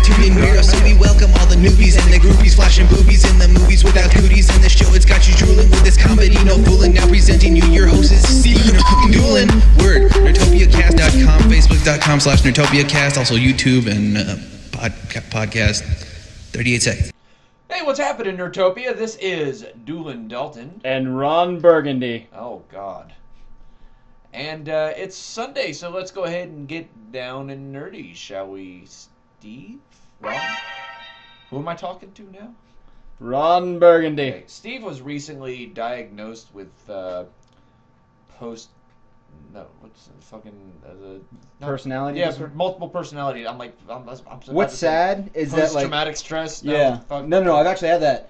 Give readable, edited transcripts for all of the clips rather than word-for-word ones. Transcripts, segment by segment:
cartooning weirdos, so we welcome all the newbies and the groupies, flashing boobies in the movies without cooties. In the show, it's got you drooling with this comedy, no fooling. Now presenting you your host is Steve and Doolin. Word, NerdtopiaCast.com, Facebook.com/NerdtopiaCast, also YouTube and podcast. 38 seconds. Hey, what's happening, Nerdtopia? This is Doolin Dalton. And Ron Burgundy. Oh, God. And it's Sunday, so let's go ahead and get down and nerdy, shall we, Steve? Ron? Who am I talking to now? Ron Burgundy. Okay. Steve was recently diagnosed with personality yeah, disorder? multiple personality. I'm what's sad is that, like, traumatic stress. No, I've actually had that.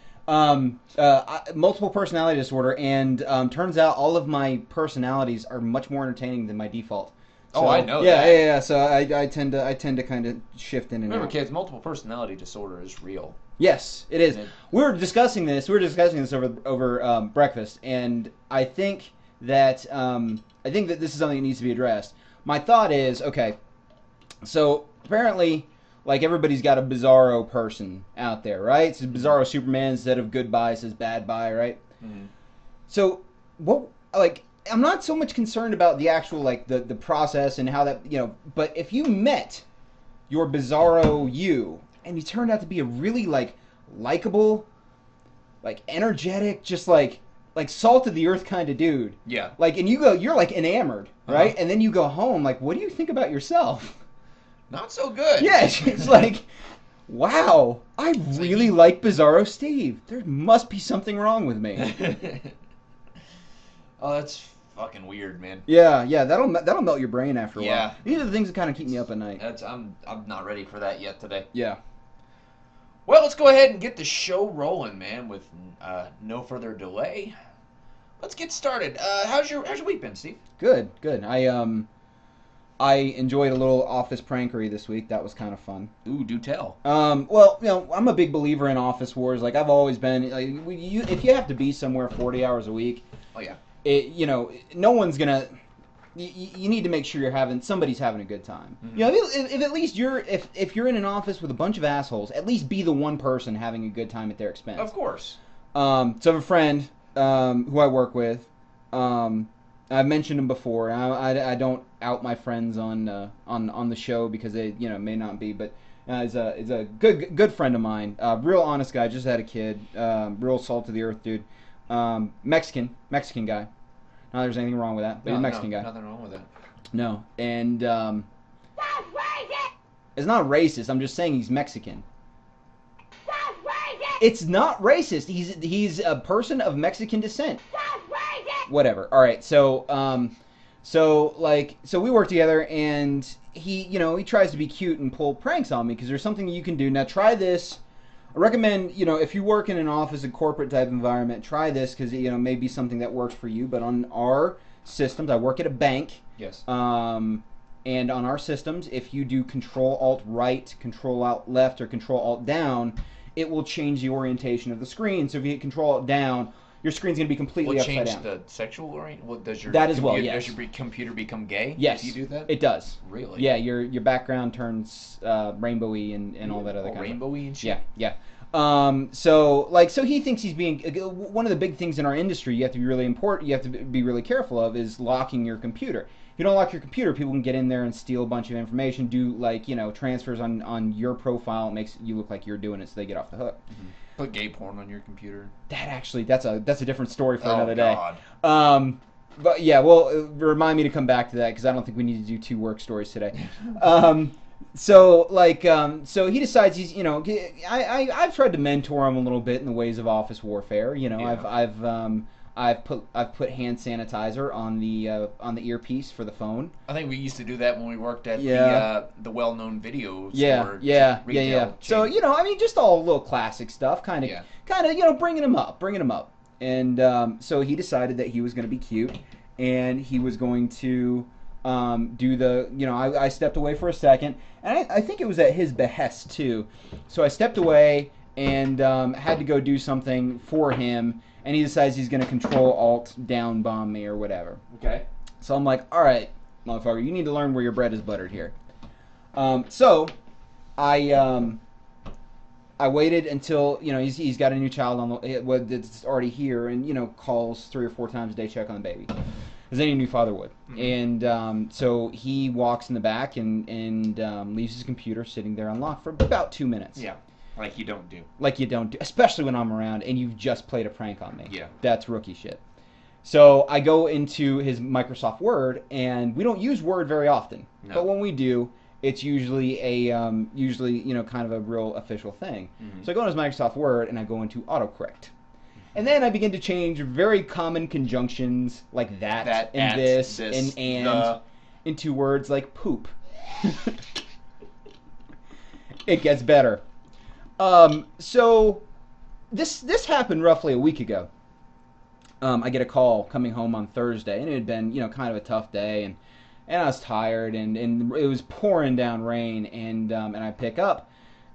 Multiple personality disorder, and turns out all of my personalities are much more entertaining than my default. So, I know. Yeah. So I tend to kind of shift in and Remember, out. kids, multiple personality disorder is real. Yes, it is. We were discussing this over breakfast, and I think that this is something that needs to be addressed. My thought is, okay, so apparently, like, everybody's got a bizarro person out there, right? It's a bizarro Superman. Instead of goodbye, says bad bye, right? Mm-hmm. So, I'm not so much concerned about the actual, like, the process and how that, but if you met your bizarro you, and he turned out to be a really, like, likable, like, energetic, just, like salt of the earth kind of dude. Yeah. Like, and you're, like, enamored, right? And then you go home, like, what do you think about yourself? Not so good. Yeah, it's like, wow, I really like Bizarro Steve. There must be something wrong with me. Oh, that's fucking weird, man. Yeah, that'll melt your brain after a while. Yeah. These are the things that kind of keep me up at night. I'm not ready for that yet today. Yeah. Well, let's go ahead and get the show rolling, man, with no further delay. Let's get started. How's your week been, Steve? Good. I enjoyed a little office prankery this week. That was kind of fun. Ooh, do tell. Well, I'm a big believer in office wars. Like, I've always been. Like, if you have to be somewhere 40 hours a week, oh yeah, no one's gonna. You need to make sure somebody's having a good time. Mm-hmm. If at least if you're in an office with a bunch of assholes, at least be the one person having a good time at their expense. Of course. So I have a friend who I work with. I've mentioned him before. I don't out my friends on the show because they may not be, but he's a good friend of mine. Real honest guy. Just had a kid. Real salt of the earth dude. Mexican guy. Not there's anything wrong with that, but he's a Mexican guy. Nothing wrong with that. No, and That's racist! it's not racist. I'm just saying he's Mexican. That's racist! It's not racist. He's a person of Mexican descent. That's racist! Whatever. All right. So we work together, and he tries to be cute and pull pranks on me because there's something you can do. Now try this. I recommend, if you work in an office, a corporate type environment, try this because it may be something that works for you. But on our systems, I work at a bank. Yes. And on our systems, if you do Control-Alt-Right, Control-Alt-Left, or Control-Alt-Down, it will change the orientation of the screen. So if you hit Control-Alt-Down, your screen's going to be completely upside down. Will it change the sexual orientation? Well, does your yes. Does your computer become gay? Yes. If you do that? It does. Really? Yeah, your background turns rainbowy and all that other kind of stuff. Rainbowy and shit? Yeah. So he thinks he's being... One of the big things in our industry you have to be really careful of is locking your computer. If you don't lock your computer, people can get in there and steal a bunch of information, do transfers on your profile. It makes you look like you're doing it, so they get off the hook. Mm-hmm. Put gay porn on your computer. That's a different story for another day. God. But yeah, well, remind me to come back to that because I don't think we need to do 2 work stories today. So he decides he's I've tried to mentor him a little bit in the ways of office warfare. Yeah. I've put hand sanitizer on the earpiece for the phone. I think we used to do that when we worked at the well-known video store. Yeah. Chain. So just all little classic stuff, kind of bringing him up. And so he decided that he was going to be cute, and he was going to do the I stepped away for a second, and I think it was at his behest too. So I stepped away and had to go do something for him. And he decides he's going to Control-Alt-Down bomb me or whatever. Okay. So I'm like, all right, motherfucker, you need to learn where your bread is buttered here. So I waited until he's got a new child on that's already here, and calls 3 or 4 times a day, check on the baby, as any new father would. Mm-hmm. And so he walks in the back and leaves his computer sitting there unlocked for about 2 minutes. Yeah, like you don't do. Especially when I'm around and you've just played a prank on me. Yeah, that's rookie shit. So I go into his Microsoft Word, and we don't use Word very often, but when we do, it's usually kind of a real official thing. Mm-hmm. So I go into his Microsoft Word and I go into autocorrect. And then I begin to change very common conjunctions like that and this and into words like poop. It gets better. So this happened roughly a week ago. I get a call coming home on Thursday, and it had been kind of a tough day, and I was tired, and it was pouring down rain, and I pick up,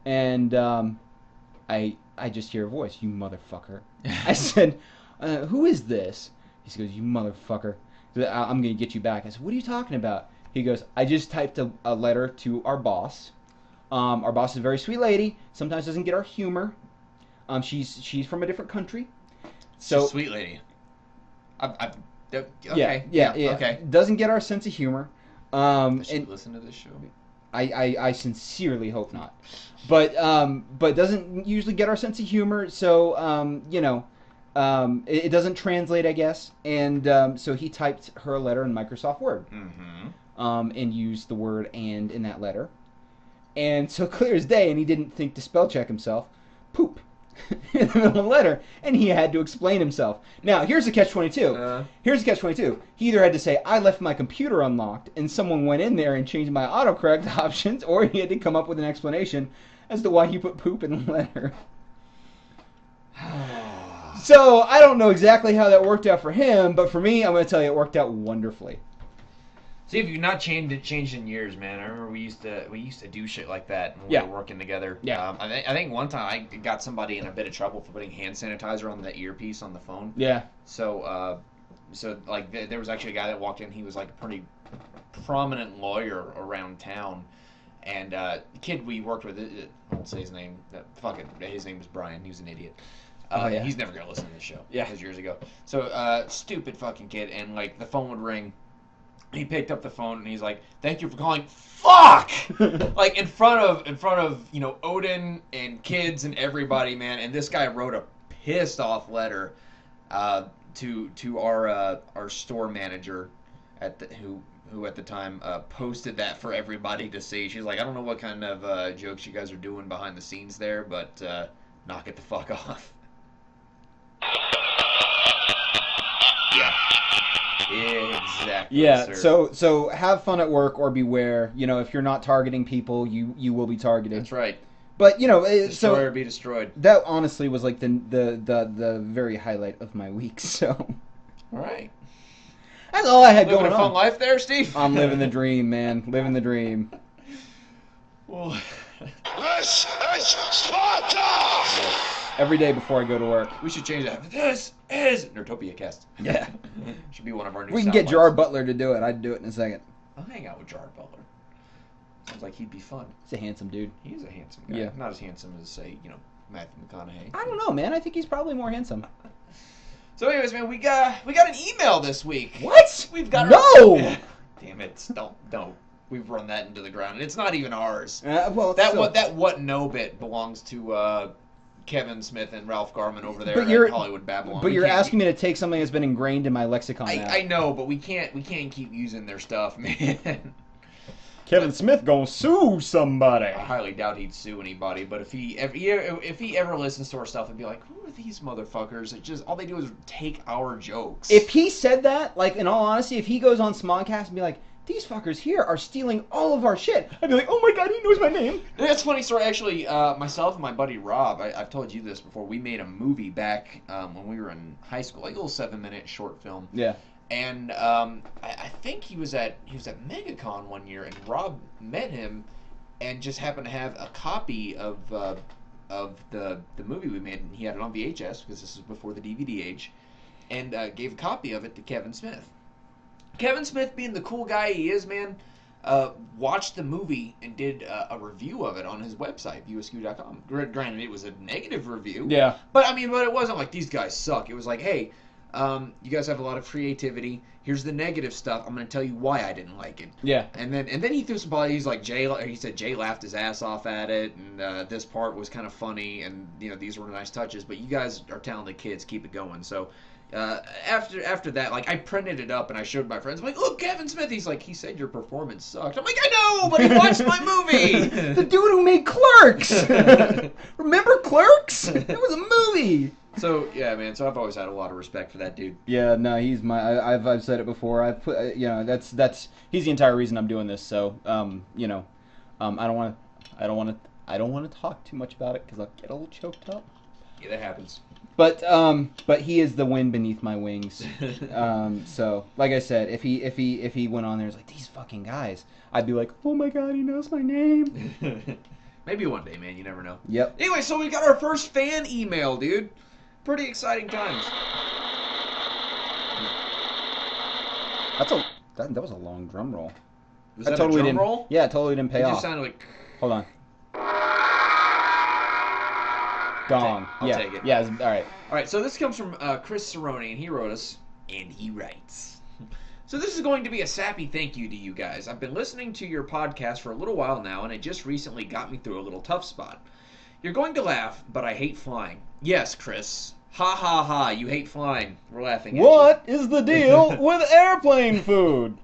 and I just hear a voice, "You motherfucker." I said, "Who is this?" He goes, "You motherfucker. I'm going to get you back." I said, "What are you talking about?" He goes, "I just typed a letter to our boss. Our boss is a very sweet lady. Sometimes doesn't get our humor. She's from a different country. So she's a sweet lady. Okay. Yeah. Okay. Doesn't get our sense of humor. Does she listen to this show? I sincerely hope not. But doesn't usually get our sense of humor. So it doesn't translate, I guess. And so he typed her a letter in Microsoft Word. Mm-hmm. And used the word "and" in that letter. And so clear as day, and he didn't think to spell check himself. Poop. In the middle of the letter, and he had to explain himself. Now, here's the catch-22. He either had to say, "I left my computer unlocked," and someone went in there and changed my autocorrect options, or he had to come up with an explanation as to why he put poop in the letter. So, I don't know exactly how that worked out for him, but for me, I'm going to tell you it worked out wonderfully. See, if you've not changed in years, man. I remember we used to do shit like that when we were working together. Yeah. I think one time I got somebody in a bit of trouble for putting hand sanitizer on the earpiece on the phone. Yeah. So like there was actually a guy that walked in. He was like a pretty prominent lawyer around town, and the kid we worked with, I won't say his name. Fuck it. His name was Brian. He was an idiot. He's never gonna listen to this show. Yeah. That was years ago. So stupid fucking kid, and like the phone would ring. He picked up the phone and he's like, "Thank you for calling." Fuck! Like in front of Odin and kids and everybody, man. And this guy wrote a pissed off letter to our store manager who at the time posted that for everybody to see. She's like, "I don't know what kind of jokes you guys are doing behind the scenes there, but knock it the fuck off." Yeah. Exactly. Yeah. Sir. So have fun at work or beware. If you're not targeting people, you will be targeted. That's right. But destroy or be destroyed. That honestly was like the very highlight of my week. So. All right. That's all I had going on. Living a fun life there, Steve. I'm living the dream, man. Living the dream. Well. This is Sparta! Every day before I go to work. We should change that. This is NerdtopiaCast. Yeah. Should be one of our new We can get Gerard Butler to do it. I'd do it in a second. I'll hang out with Gerard Butler. Sounds like he'd be fun. He's a handsome dude. He is a handsome guy. Yeah. Not as handsome as, say, Matthew McConaughey. I don't know, man. I think he's probably more handsome. So anyways, man, we got an email this week. What? We've got Damn it. Don't. We've run that into the ground. And it's not even ours. That what no bit belongs to Kevin Smith and Ralph Garman over there at Hollywood Babylon. But you're asking me to take something that's been ingrained in my lexicon now. I know, but we can't keep using their stuff, man. Kevin Smith gonna sue somebody. I highly doubt he'd sue anybody, but if he ever listens to our stuff and be like, "Who are these motherfuckers?" It just all they do is take our jokes. If he said that, like in all honesty, if he goes on Smodcast and be like, "These fuckers here are stealing all of our shit," I'd be like, "Oh my god, he knows my name." That's a funny story. Actually, myself and my buddy Rob, I've told you this before. We made a movie back when we were in high school, like a little 7-minute short film. Yeah. And I think he was at MegaCon one year, and Rob met him, and just happened to have a copy of the movie we made, and he had it on VHS because this is before the DVD age, and gave a copy of it to Kevin Smith. Kevin Smith, being the cool guy he is, man, watched the movie and did a review of it on his website, viewaskew.com. Granted, it was a negative review. Yeah. But it wasn't like these guys suck. It was like, hey, you guys have a lot of creativity. Here's the negative stuff. I'm going to tell you why I didn't like it. Yeah. And then he threw some balls. He's like, he said Jay laughed his ass off at it, and this part was kind of funny, and these were nice touches. But you guys are talented kids. Keep it going. So after that, like, I printed it up and I showed my friends. I'm like, look, Kevin Smith. He's like, he said your performance sucked. I'm like, I know, but he watched my movie. The dude who made Clerks. Remember Clerks? It was a movie. So yeah, man. So I've always had a lot of respect for that dude. Yeah, no, he's my. I've said it before. I've put, that's he's the entire reason I'm doing this. So, I don't want to talk too much about it because I'll get a little choked up. Yeah, that happens. But he is the wind beneath my wings. So, like I said, if he went on there and was like, these fucking guys, I'd be like, oh my god, he knows my name. Maybe one day, man. You never know. Yep. Anyway, so we got our first fan email, dude. Pretty exciting times. That was a long drum roll. Was that totally a drum didn't, roll? Yeah, it totally didn't pay It off. just sounded like... Hold on. Gong. I'll take it. Yeah, all right. All right, so this comes from Chris Cerrone, and he wrote us, and he writes. So this is going to be a sappy thank you to you guys. I've been listening to your podcast for a little while now, and it just recently got me through a little tough spot. You're going to laugh, but I hate flying. Yes, Chris. Ha ha ha, you hate flying. We're laughing at you. What is the deal with airplane food?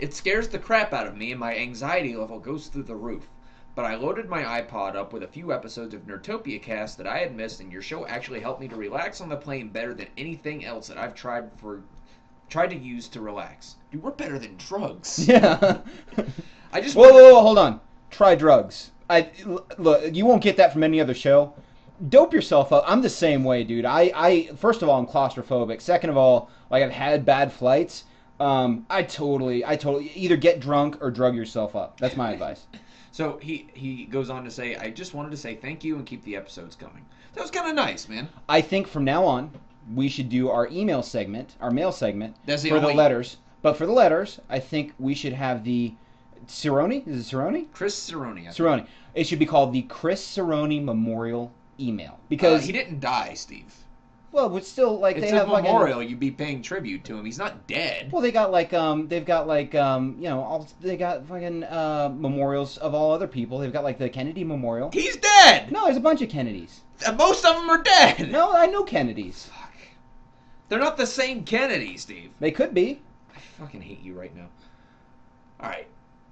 It scares the crap out of me, and my anxiety level goes through the roof. But I loaded my iPod up with a few episodes of NerdtopiaCast that I had missed, and your show actually helped me to relax on the plane better than anything else that I've tried to use to relax. Dude, we're better than drugs. Yeah. I just Whoa, hold on. Try drugs. Look, you won't get that from any other show. Dope yourself up. I'm the same way, dude. I first of all, I'm claustrophobic. Second of all, like, I've had bad flights. I totally either get drunk or drug yourself up. That's my advice. So he goes on to say, I just wanted to say thank you and keep the episodes coming. That was kind of nice, man. I think from now on, we should do our mail segment for the only... letters. But for the letters, I think we should have the Cerrone. Is it Cerrone? Chris Cerrone. Cerrone. It should be called the Chris Cerrone Memorial Email because he didn't die, Steve. Well, but still, like, it's they have a memorial. You'd be paying tribute to him. He's not dead. Well, they got they got fucking memorials of all other people. They've got like the Kennedy Memorial. He's dead. No, there's a bunch of Kennedys. Most of them are dead. No, I know Kennedys. Fuck. They're not the same Kennedy, Steve. They could be. I fucking hate you right now. All right.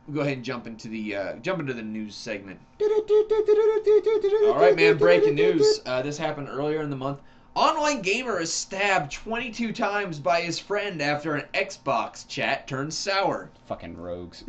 We'll go ahead and jump into the news segment. All right, man. Breaking news. This happened earlier in the month. Online gamer is stabbed 22 times by his friend after an Xbox chat turned sour. Fucking rogues.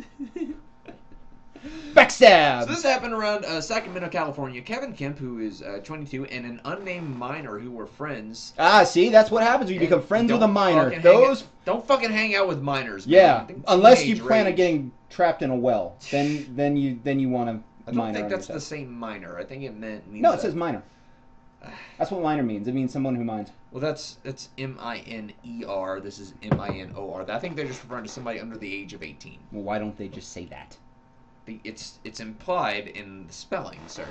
Backstab! So this happened around Sacramento, California. Kevin Kemp, who is 22, and an unnamed minor who were friends. Ah, see? That's what happens when you become friends with a minor. Don't fucking hang out with minors, man. Yeah, unless you plan on rage. getting trapped in a well. Then you want to I don't think that's the same minor. I think it means... No, it says minor. That's what minor means. It means someone who mines. Well, that's M-I-N-E-R. This is M-I-N-O-R. I think they're just referring to somebody under the age of 18. Well, why don't they just say that? It's implied in the spelling, sir.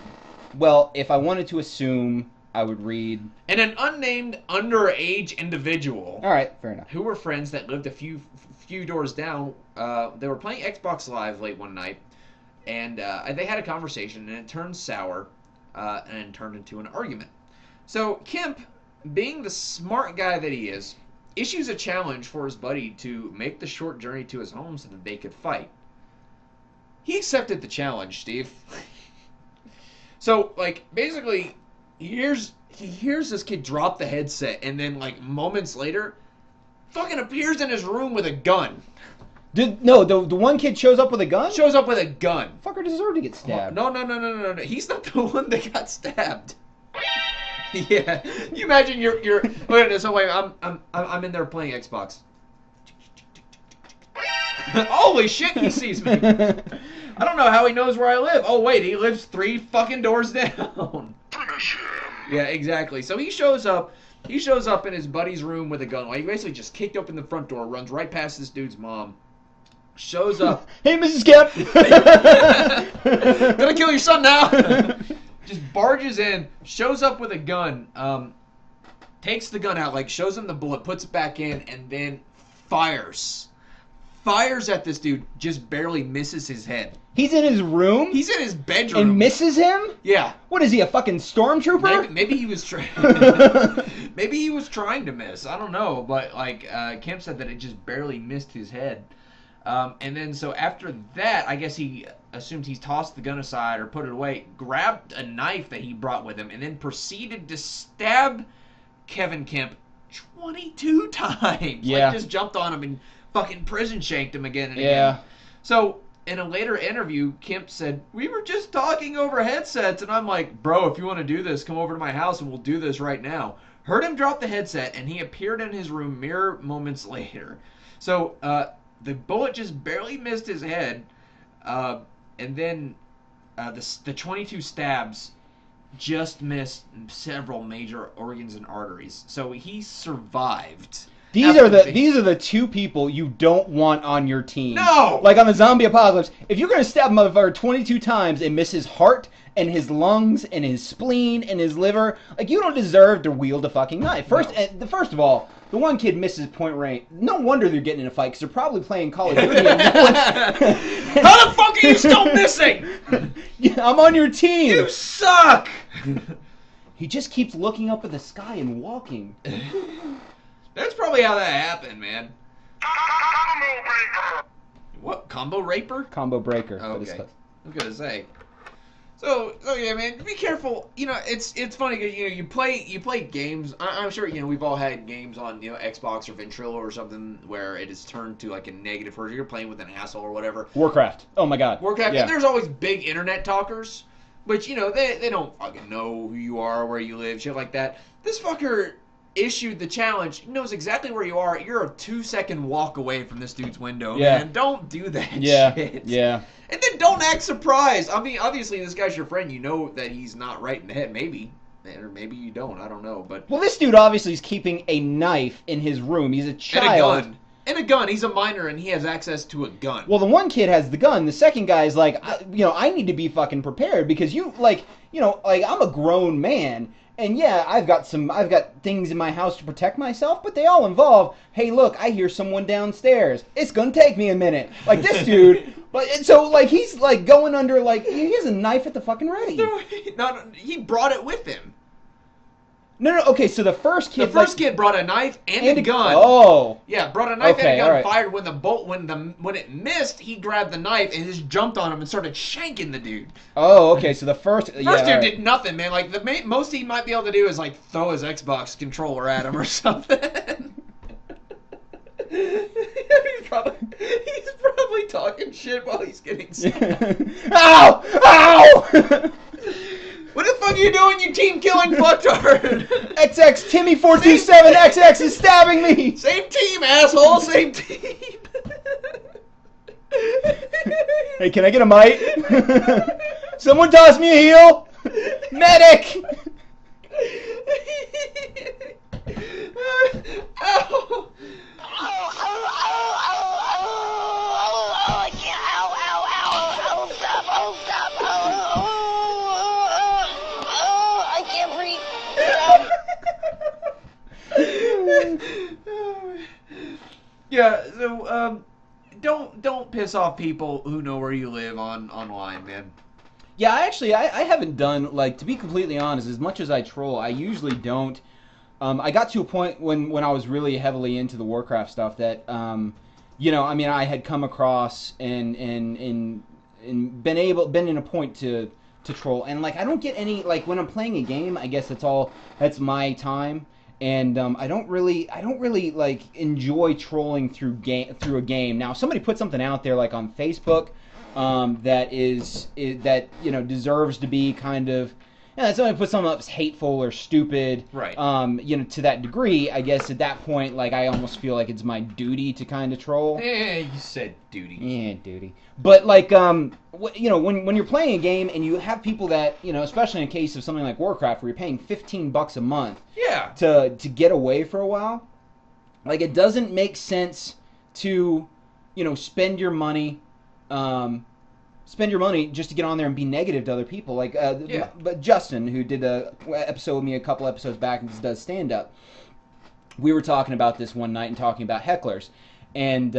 Well, if I wanted to assume, I would read... And an unnamed underage individual... All right, fair enough. ...who were friends that lived a few doors down. They were playing Xbox Live late one night, and they had a conversation, and it turned sour, and turned into an argument. So Kemp, being the smart guy that he is, issues a challenge for his buddy to make the short journey to his home so that they could fight. He accepted the challenge, Steve. So, like, basically, he hears this kid drop the headset, and then, like, moments later, fucking appears in his room with a gun. The one kid shows up with a gun? Shows up with a gun. Fucker deserved to get stabbed. No. He's not the one that got stabbed. Yeah, you imagine you're wait a minute, so wait, I'm in there playing Xbox. Holy shit, he sees me. I don't know how he knows where I live. Oh wait, he lives 3 fucking doors down. Yeah, exactly. So he shows up in his buddy's room with a gun. Like, he basically just kicked open the front door, runs right past this dude's mom, shows up. Hey, Mrs. Kemp. Gonna kill your son now. Just barges in, shows up with a gun, takes the gun out, like shows him the bullet, puts it back in, and then fires at this dude. Just barely misses his head. He's in his room? He's in his bedroom. And misses him? Yeah. What is he, a fucking stormtrooper? Maybe he was trying. Maybe he was trying to miss. I don't know, but like Kemp said that it just barely missed his head. And then so after that, I guess he assumed he's tossed the gun aside or put it away, grabbed a knife that he brought with him, and then proceeded to stab Kevin Kemp 22 times. Yeah. Like just jumped on him and fucking prison shanked him again and again. Yeah. So in a later interview, Kemp said, "We were just talking over headsets," and I'm like, "Bro, if you want to do this, come over to my house and we'll do this right now." Heard him drop the headset, and he appeared in his room mere moments later. So the bullet just barely missed his head, and then the 22 stabs just missed several major organs and arteries. So he survived. These are the two people you don't want on your team. No! Like on the zombie apocalypse, if you're gonna stab a motherfucker 22 times and miss his heart and his lungs and his spleen and his liver, like you don't deserve to wield a fucking knife. First of all, the one kid misses point range. No wonder they're getting in a fight because they're probably playing Call of Duty. How the fuck are you still missing? Yeah, I'm on your team. You suck. He just keeps looking up at the sky and walking. That's probably how that happened, man. What? Combo raper? Combo breaker. Okay. I was gonna say. So yeah, man, be careful. You know, it's funny because you play games. I'm sure we've all had games on Xbox or Ventrilo or something where it is turned to like a negative version. You're playing with an asshole or whatever. Warcraft. Oh my god. Warcraft. Yeah. And there's always big internet talkers, which they don't fucking know who you are, where you live, shit like that. This fucker issued the challenge. He knows exactly where you are. You're a 2-second walk away from this dude's window. Yeah. Man, don't do that shit. Yeah. And then don't act surprised. I mean, obviously this guy's your friend. You know that he's not right in the head. Maybe. Or maybe you don't. I don't know. But well, this dude obviously is keeping a knife in his room. He's a child. And a gun. He's a minor and he has access to a gun. Well, the one kid has the gun. The second guy is like, I need to be fucking prepared because I'm a grown man. And yeah, I've got things in my house to protect myself, but they all involve, hey, look, I hear someone downstairs. It's gonna take me a minute. Like this dude, he's like going under, like he has a knife at the fucking ready. No, he brought it with him. No, okay, so the first kid kid brought a knife and a gun. Oh. Yeah, brought a knife and a gun, right. fired when it missed, he grabbed the knife and just jumped on him and started shanking the dude. Oh, okay, so the first dude did nothing, man. Like the most he might be able to do is like throw his Xbox controller at him or something. He's probably talking shit while he's getting stabbed. Ow! Ow! What the fuck are you doing, you team-killing fucktard? XX Timmy427XX is stabbing me! Same team, asshole! Same team! Hey, can I get a mite? Someone toss me a heel! Medic! Ow! Yeah, so don't piss off people who know where you live online, man. Yeah, I haven't done, like, to be completely honest, as much as I troll, I usually don't. I got to a point when I was really heavily into the Warcraft stuff that, I had come across and been in a point to troll, and like I don't get any, like when I'm playing a game, I guess that's my time. And I don't really like enjoy trolling through a game. Now, if somebody puts something out there like on Facebook that deserves to be kind of, somebody puts something up that's hateful or stupid, right? To that degree, I guess at that point, like I almost feel like it's my duty to kind of troll. You said duty. Yeah, duty. But like when you're playing a game and you have people that especially in a case of something like Warcraft where you're paying $15 a month. Yeah. To get away for a while, like it doesn't make sense to spend your money. Spend your money just to get on there and be negative to other people. Like, but Justin, who did a episode with me a couple episodes back and does stand up, we were talking about this one night and talking about hecklers, and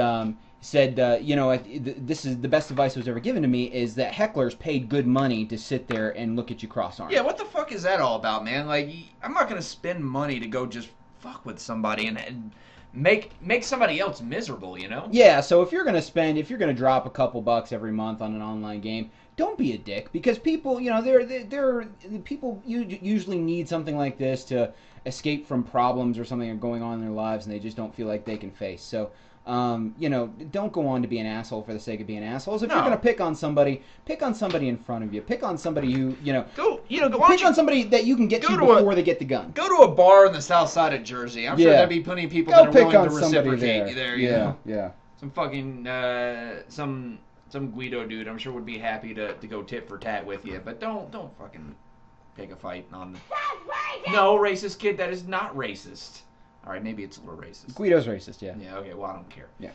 said, this is the best advice that was ever given to me is that hecklers paid good money to sit there and look at you cross-armed. Yeah, what the fuck is that all about, man? Like, I'm not gonna spend money to go just fuck with somebody and make somebody else miserable, you know? Yeah, so if you're gonna drop a couple bucks every month on an online game, don't be a dick, because people, people usually need something like this to escape from problems or something that are going on in their lives, and they just don't feel like they can face. So, don't go on to be an asshole for the sake of being assholes. If you're gonna pick on somebody in front of you. Pick on somebody who, pick on somebody that you can get to before they get the gun. Go to a bar on the south side of Jersey. I'm sure there'd be plenty of people that are willing to reciprocate there. Yeah. Some fucking some Guido dude, I'm sure would be happy to go tit for tat with you. But don't fucking pick a fight on. No, racist kid. That is not racist. All right, maybe it's a little racist. Guido's racist, yeah. Yeah, okay, well, I don't care. Yeah.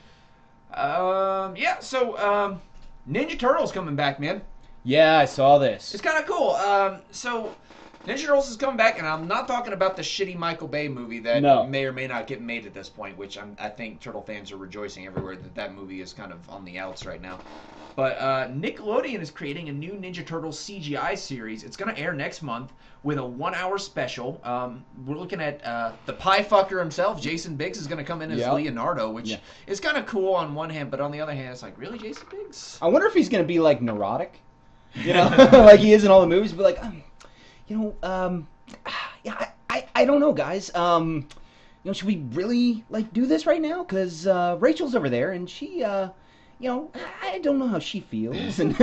So Ninja Turtles coming back, man. Yeah, I saw this. It's kind of cool. So Ninja Turtles is coming back, and I'm not talking about the shitty Michael Bay movie that may or may not get made at this point, which I think Turtle fans are rejoicing everywhere that movie is kind of on the outs right now. But Nickelodeon is creating a new Ninja Turtles CGI series. It's going to air next month with a 1-hour special. We're looking at the pie fucker himself, Jason Biggs, is going to come in as Leonardo, which is kind of cool on one hand, but on the other hand, it's like, really, Jason Biggs? I wonder if he's going to be, like, neurotic, like he is in all the movies, but like, I don't know, guys. Should we really, like, do this right now? Because Rachel's over there, and she, I don't know how she feels. And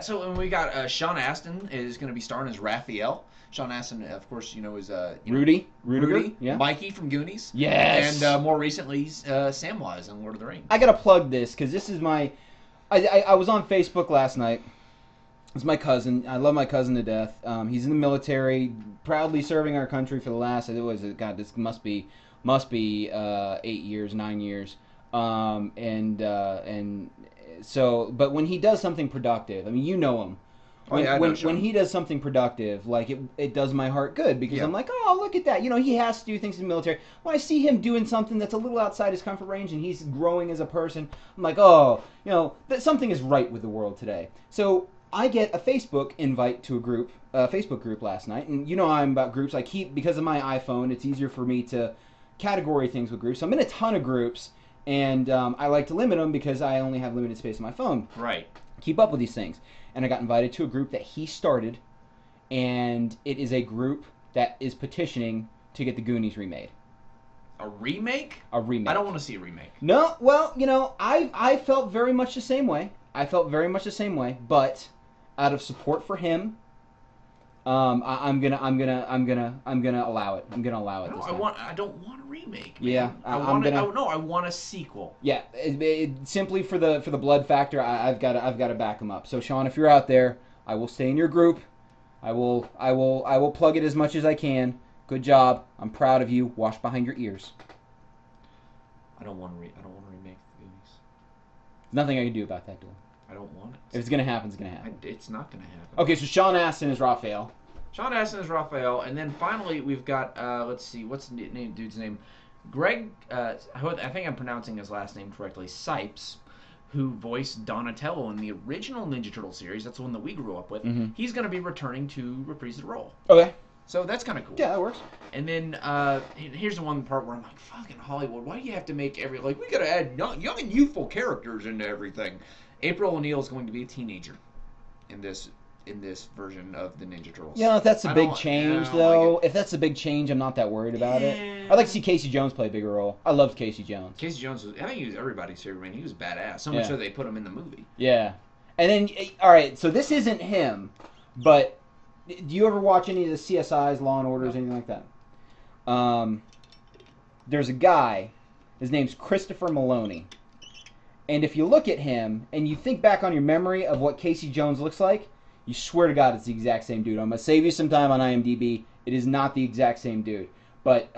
so we got Sean Astin is going to be starring as Raphael. Sean Astin, of course, is Rudy, yeah. Mikey from Goonies. Yes. And more recently, Samwise in Lord of the Rings. I got to plug this, because this is my... I was on Facebook last night. It's my cousin. I love my cousin to death. He's in the military, proudly serving our country for the last... this must be 8 years, 9 years. So, but when he does something productive, I mean, you know him. When he does something productive, like, it does my heart good, because I'm like, oh, look at that. He has to do things in the military. When I see him doing something that's a little outside his comfort range and he's growing as a person, I'm like, oh, that something is right with the world today. So I get a Facebook invite to a Facebook group last night, and I'm about groups. Because of my iPhone, it's easier for me to category things with groups. So I'm in a ton of groups, and I like to limit them because I only have limited space on my phone. Right. Keep up with these things. And I got invited to a group that he started, and it is a group that is petitioning to get the Goonies remade. A remake? A remake. I don't want to see a remake. No, well, I felt very much the same way. But out of support for him, I'm gonna allow it. I'm gonna allow it. I don't want a remake. Man. Yeah, I want a sequel. Yeah, simply for the blood factor. I've got to back him up. So Sean, if you're out there, I will stay in your group. I will plug it as much as I can. Good job. I'm proud of you. Wash behind your ears. I don't want to remake the Goonies. Nothing I can do about that, Doolin. I don't want it. If it's gonna happen, it's gonna happen. It's not gonna happen. Okay, so Sean Astin is Raphael. Sean Astin is Raphael, and then finally we've got let's see, what's the dude's name? Greg. I think I'm pronouncing his last name correctly. Sipes, who voiced Donatello in the original Ninja Turtle series. That's the one that we grew up with. Mm-hmm. He's going to be returning to reprise the role. Okay. So that's kind of cool. Yeah, that works. And then here's the one part where I'm like, fucking Hollywood, why do you have to make we got to add young and youthful characters into everything? April O'Neil is going to be a teenager in this version of the Ninja Turtles. Yeah, if that's a big change, though. If that's a big change, I'm not that worried about it. I'd like to see Casey Jones play a bigger role. I loved Casey Jones. Casey Jones I think he was everybody's favorite man. He was badass. So much so they put him in the movie. Yeah. And then, all right, so this isn't him, but do you ever watch any of the CSIs, Law and Orders, anything like that? There's a guy, his name's Christopher Maloney. And if you look at him and you think back on your memory of what Casey Jones looks like, you swear to God it's the exact same dude. I'm going to save you some time on IMDb. It is not the exact same dude. But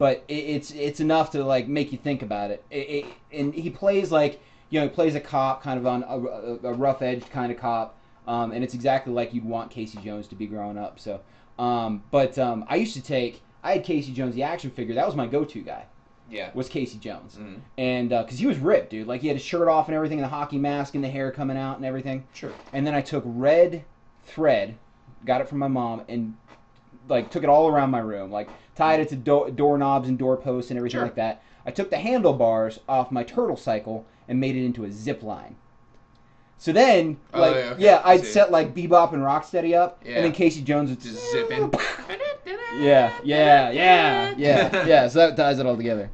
but it's enough to like make you think about it. And he plays like he plays a cop, kind of on a rough edged kind of cop, and it's exactly like you'd want Casey Jones to be growing up. So, I had Casey Jones, the action figure. That was my go-to guy. Yeah. Was Casey Jones. Mm-hmm. And because he was ripped, dude. Like, he had his shirt off and everything, and the hockey mask and the hair coming out and everything. Sure. And then I took red thread, got it from my mom, and, like, took it all around my room. Like, tied it to doorknobs and doorposts and everything like that. I took the handlebars off my turtle cycle and made it into a zip line. So then, I'd set, like, Bebop and Rocksteady up, and then Casey Jones would just zip in. Yeah. So that ties it all together.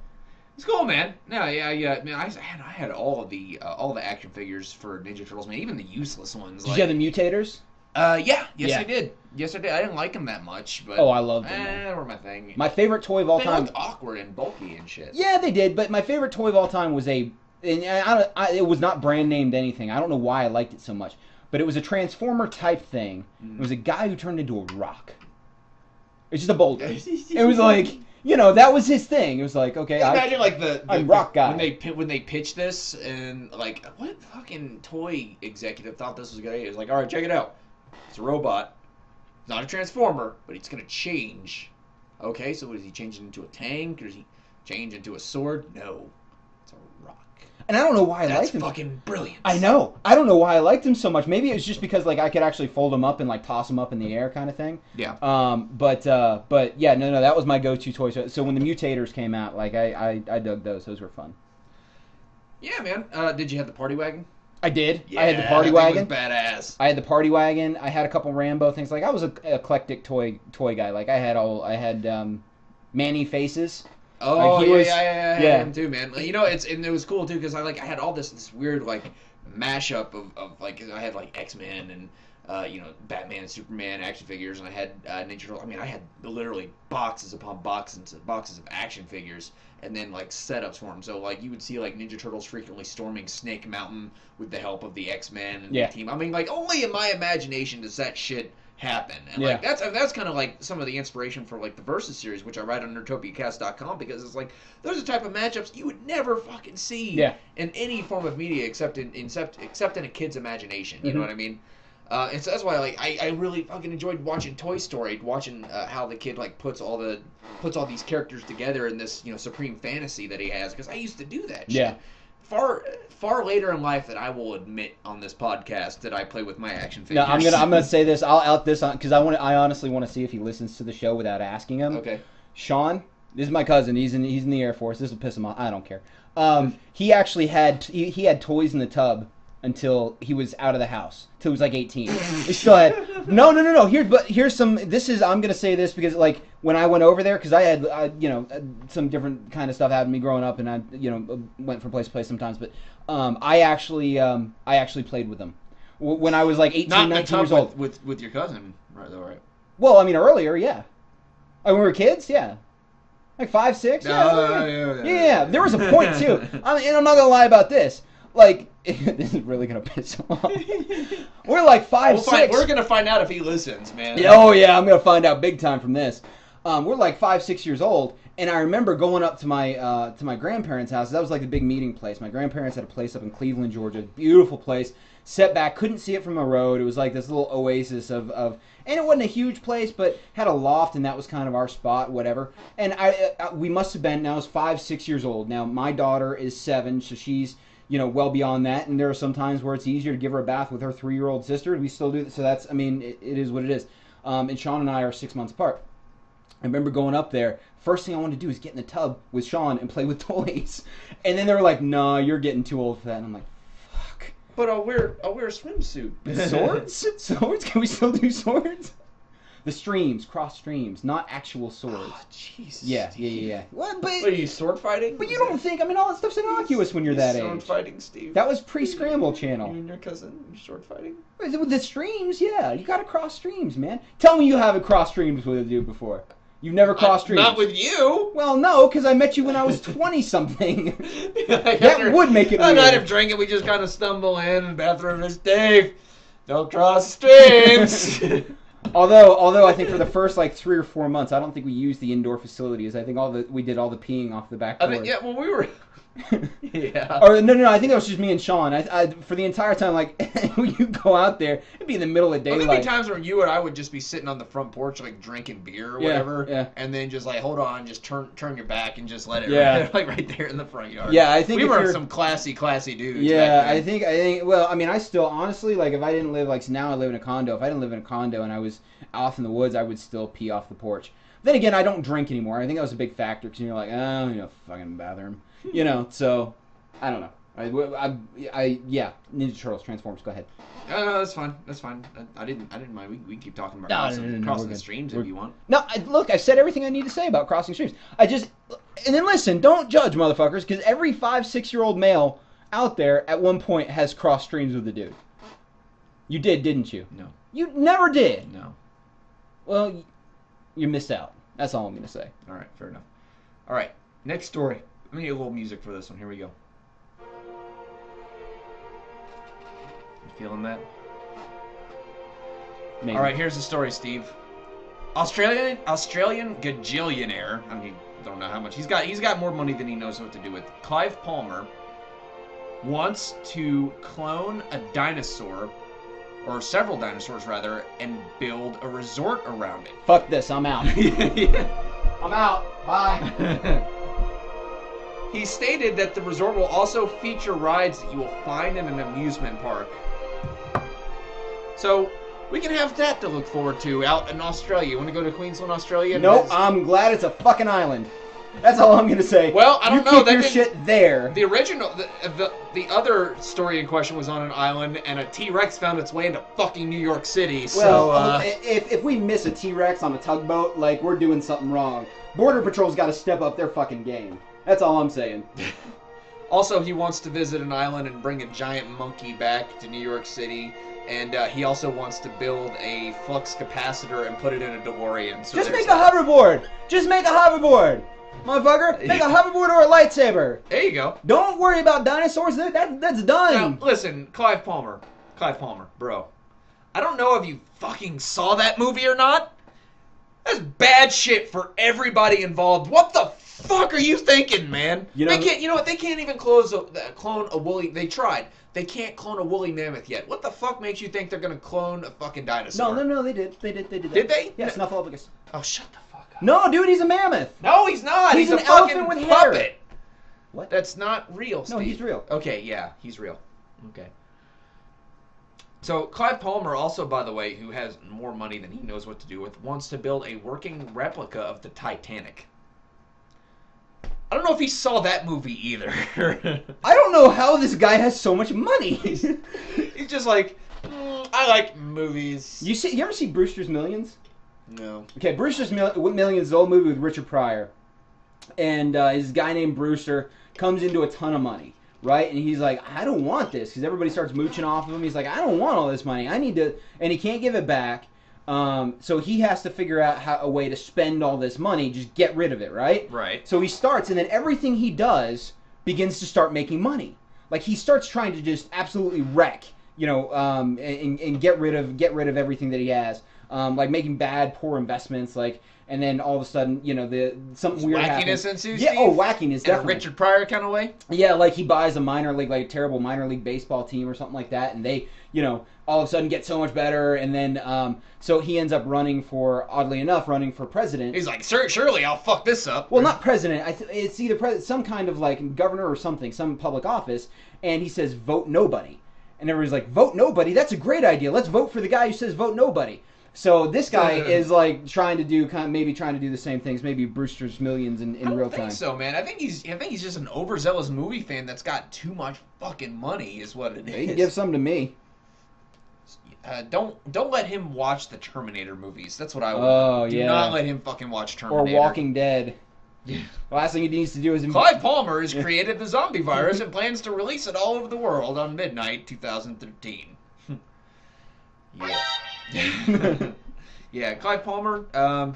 It's cool, man. No, yeah. Man, I had all the action figures for Ninja Turtles, man. Even the useless ones. Did you have the mutators? Yes, I did. I didn't like them that much, but I loved them. They were my thing. My favorite toy of all time. They looked awkward and bulky and shit. Yeah, they did. But my favorite toy of all time was it was not brand named anything. I don't know why I liked it so much, but it was a Transformer type thing. It was a guy who turned into a rock. It's just a boulder. It was like, that was his thing. It was like, okay, imagine like I'm rock guy. When they pitched this, and like, what fucking toy executive thought this was a good idea? It was like, all right, check it out. It's a robot. It's not a Transformer, but it's gonna change. Okay, so does he change it into a tank, or does he change into a sword? No, it's a rock. And I don't know why I liked him. That's fucking brilliant. I know. I don't know why I liked him so much. Maybe it was just because like I could actually fold him up and like toss him up in the air kind of thing. Yeah. But yeah, no, that was my go-to toy. So when the mutators came out, like I dug those. Those were fun. Yeah, man. Did you have the party wagon? I did. Yeah, I had the party wagon. Was badass. I had the party wagon. I had a couple Rambo things. Like I was an eclectic toy guy. Like I had Manny Faces. Oh, yeah, him too, man. It was cool too because I had all this weird like mashup of like I had like X-Men and Batman and Superman action figures, and I had Ninja Turtles. I mean, I had literally boxes upon boxes of action figures, and then like setups for them. So like you would see like Ninja Turtles frequently storming Snake Mountain with the help of the X-Men and the team. I mean, like only in my imagination does that shit happen. And like that's kind of like some of the inspiration for like the Versus series, which I write on NerdtopiaCast.com, because it's like those are the type of matchups you would never fucking see in any form of media except in a kid's imagination. You know what I mean? And so that's why like I really fucking enjoyed watching Toy Story, watching how the kid like puts all these characters together in this supreme fantasy that he has, because I used to do that shit. Yeah. Far later in life that I will admit on this podcast that I play with my action figures. No, I'm gonna say this. I'll out this on because I honestly want to see if he listens to the show without asking him. Okay. Sean, this is my cousin. He's in the Air Force. This will piss him off. I don't care. He actually had he had toys in the tub until he was out of the house. Till he was like 18. He still had no. Here's some. I'm gonna say this because like when I went over there, because I had some different kind of stuff happened to me growing up, and I went from place to place sometimes. But I actually played with them when I was like 18, 19 years old. With your cousin, right? Though, right? Well, I mean earlier, yeah. When we were kids, yeah. Like 5, 6. Yeah. There was a point too. And I'm not gonna lie about this. Like, this is really gonna piss him off. We're like 5, 6. We're gonna find out if he listens, man. Oh yeah, I'm gonna find out big time from this. We're like 5, 6 years old, and I remember going up to my grandparents' house. That was like the big meeting place. My grandparents had a place up in Cleveland, Georgia. Beautiful place. Set back, couldn't see it from the road. It was like this little oasis of and it wasn't a huge place, but had a loft, and that was kind of our spot, whatever. And we must have been, now I was 5, 6 years old. Now my daughter is 7, so she's well beyond that, and there are some times where it's easier to give her a bath with her 3-year-old sister. We still do that, so that's, it is what it is. And Sean and I are 6 months apart. I remember going up there. First thing I wanted to do is get in the tub with Sean and play with toys. And then they were like, "No, you're getting too old for that." And I'm like, "Fuck." But I'll wear a swimsuit. Swords? Swords? Can we still do swords? The streams, cross streams, not actual swords. Oh, Jesus. Yeah. What? But are you sword fighting? But you don't think? All that stuff's innocuous when you're that age. Sword fighting, Steve. That was pre-Scramble Channel. You and your cousin, sword fighting. With the streams, yeah, you gotta cross streams, man. Tell me you haven't crossed streams with a dude before. You've never crossed streams. Not with you. Well, no, because I met you when I was 20-something. That would make it weird. The night of drinking, we just kind of stumble in the bathroom. It's Dave. Don't cross streams. Although I think for the first like 3 or 4 months, I don't think we used the indoor facilities. I think we did all the peeing off the back door. Yeah, well, we were. Yeah. Or no, I think it was just me and Sean. I for the entire time, like when you go out there, it'd be in the middle of daylight. There'd be times where you and I would just be sitting on the front porch, like drinking beer or whatever, yeah. and then just like hold on, just turn your back and just let it right there in the front yard. Yeah, I think we were some classy dudes. Yeah, I think. Well, I mean, I still honestly like if I didn't live like now I live in a condo. If I didn't live in a condo and I was off in the woods, I would still pee off the porch. Then again, I don't drink anymore. I think that was a big factor because you're like, oh, fucking bathroom, So. I don't know. Yeah. Ninja Turtles, Transformers. Go ahead. No, that's fine. That's fine. I didn't mind. We can keep talking about crossing the streams if you want. No, look, I said everything I need to say about crossing streams. And then listen, don't judge, motherfuckers, because every 5-6-year-old male out there at one point has crossed streams with a dude. You did, didn't you? No. You never did. No. Well, you missed out. That's all I'm going to say. All right, fair enough. All right, next story. Let me get a little music for this one. Here we go. Feeling that? Maybe. All right, here's the story, Steve. Australian gajillionaire. I mean, don't know how much he's got more money than he knows what to do with. Clive Palmer wants to clone a dinosaur, or several dinosaurs rather, and build a resort around it. Fuck this, I'm out. Yeah. I'm out. Bye. He stated that the resort will also feature rides that you will find in an amusement park. So, we can have that to look forward to out in Australia. You want to go to Queensland, Australia? Nope, I'm glad it's a fucking island. That's all I'm going to say. Well, I don't know. You keep your shit there. The original, the other story in question was on an island, and a T-Rex found its way into fucking New York City. Well, if we miss a T-Rex on a tugboat, like, we're doing something wrong. Border Patrol's got to step up their fucking game. That's all I'm saying. Also, he wants to visit an island and bring a giant monkey back to New York City. And he also wants to build a flux capacitor and put it in a DeLorean. So just make a hoverboard! Just make a hoverboard! Motherfucker, make a hoverboard or a lightsaber! There you go. Don't worry about dinosaurs, that's done! Now, listen, Clive Palmer, bro. I don't know if you fucking saw that movie or not. That's bad shit for everybody involved. What the fuck are you thinking, man? They can't even clone a woolly. They tried. They can't clone a woolly mammoth yet. What the fuck makes you think they're gonna clone a fucking dinosaur? No, they did. They did that. Did they? Yeah, Snuffleupagus. Oh, shut the fuck up. No, dude, he's a mammoth. No, he's not. He's an a fucking elephant with puppet. hair. What? That's not real, Steve. No, he's real. Okay, yeah, he's real. Okay. So, Clive Palmer also, by the way, who has more money than he knows what to do with, wants to build a working replica of the Titanic. I don't know if he saw that movie either. I don't know how this guy has so much money. He's just like, I like movies. You ever see Brewster's Millions? No. Okay, Brewster's Millions is an old movie with Richard Pryor. And his guy named Brewster comes into a ton of money, right? And he's like, I don't want this, because everybody starts mooching off of him. He's like, I don't want all this money. I need to, and he can't give it back. So he has to figure out a way to spend all this money, just get rid of it, right? Right. So he starts, and then everything he does begins to start making money. Like he starts trying to just absolutely wreck, and get rid of everything that he has, like making bad, poor investments, like. And then all of a sudden, something weird happens. Wackiness ensues. Yeah, wackiness, definitely. In a Richard Pryor kind of way. Yeah, like he buys a minor league, like a terrible minor league baseball team or something like that, and they, all of a sudden get so much better, and then, so he ends up oddly enough, running for president. He's like, surely I'll fuck this up. Well, not president. It's either some kind of like governor or something, some public office, and he says, vote nobody. And everybody's like, vote nobody? That's a great idea. Let's vote for the guy who says vote nobody. So this guy is like trying to do the same things, maybe Brewster's Millions in real time. I don't think so, man. I think he's just an overzealous movie fan that's got too much fucking money, is what it is. He can give some to me. Don't let him watch the Terminator movies. That's what I want. Oh, yeah. Do not let him fucking watch Terminator. Or Walking Dead. The last thing he needs to do is... Clive Palmer has created the zombie virus and plans to release it all over the world on midnight 2013. Yeah. Yeah, Clive Palmer,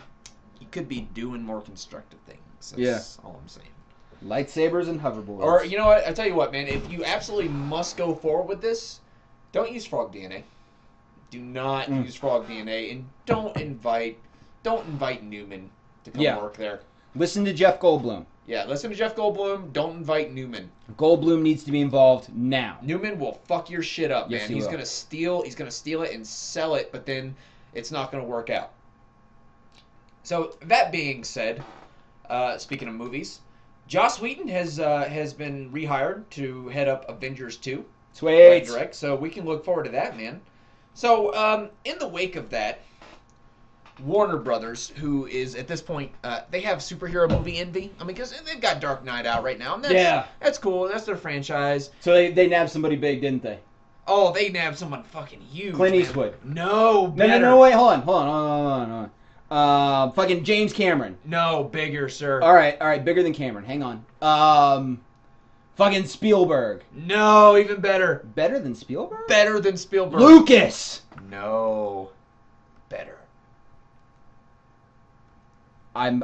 he could be doing more constructive things. That's all I'm saying. Lightsabers and hoverboards. Or, you know what? I tell you what, man. If you absolutely must go forward with this, don't use frog DNA. Do not use frog DNA, and don't invite Newman to come work there. Listen to Jeff Goldblum. Yeah, listen to Jeff Goldblum. Don't invite Newman. Goldblum needs to be involved now. Newman will fuck your shit up, man. Yes, He's gonna steal it and sell it, but then it's not gonna work out. So that being said, speaking of movies, Joss Whedon has been rehired to head up Avengers 2. Sweet. Direct, so we can look forward to that, man. So in the wake of that, Warner Brothers, who is at this point, they have superhero movie envy. I mean, because they've got Dark Knight out right now. And that's cool. That's their franchise. So they nabbed somebody big, didn't they? Oh, they nabbed someone fucking huge. Clint Eastwood. No, better. No, wait, hold on. Fucking James Cameron. No, bigger, sir. All right, bigger than Cameron. Hang on. Fucking Spielberg. No, even better. Better than Spielberg? Better than Spielberg. Lucas. No, better. I'm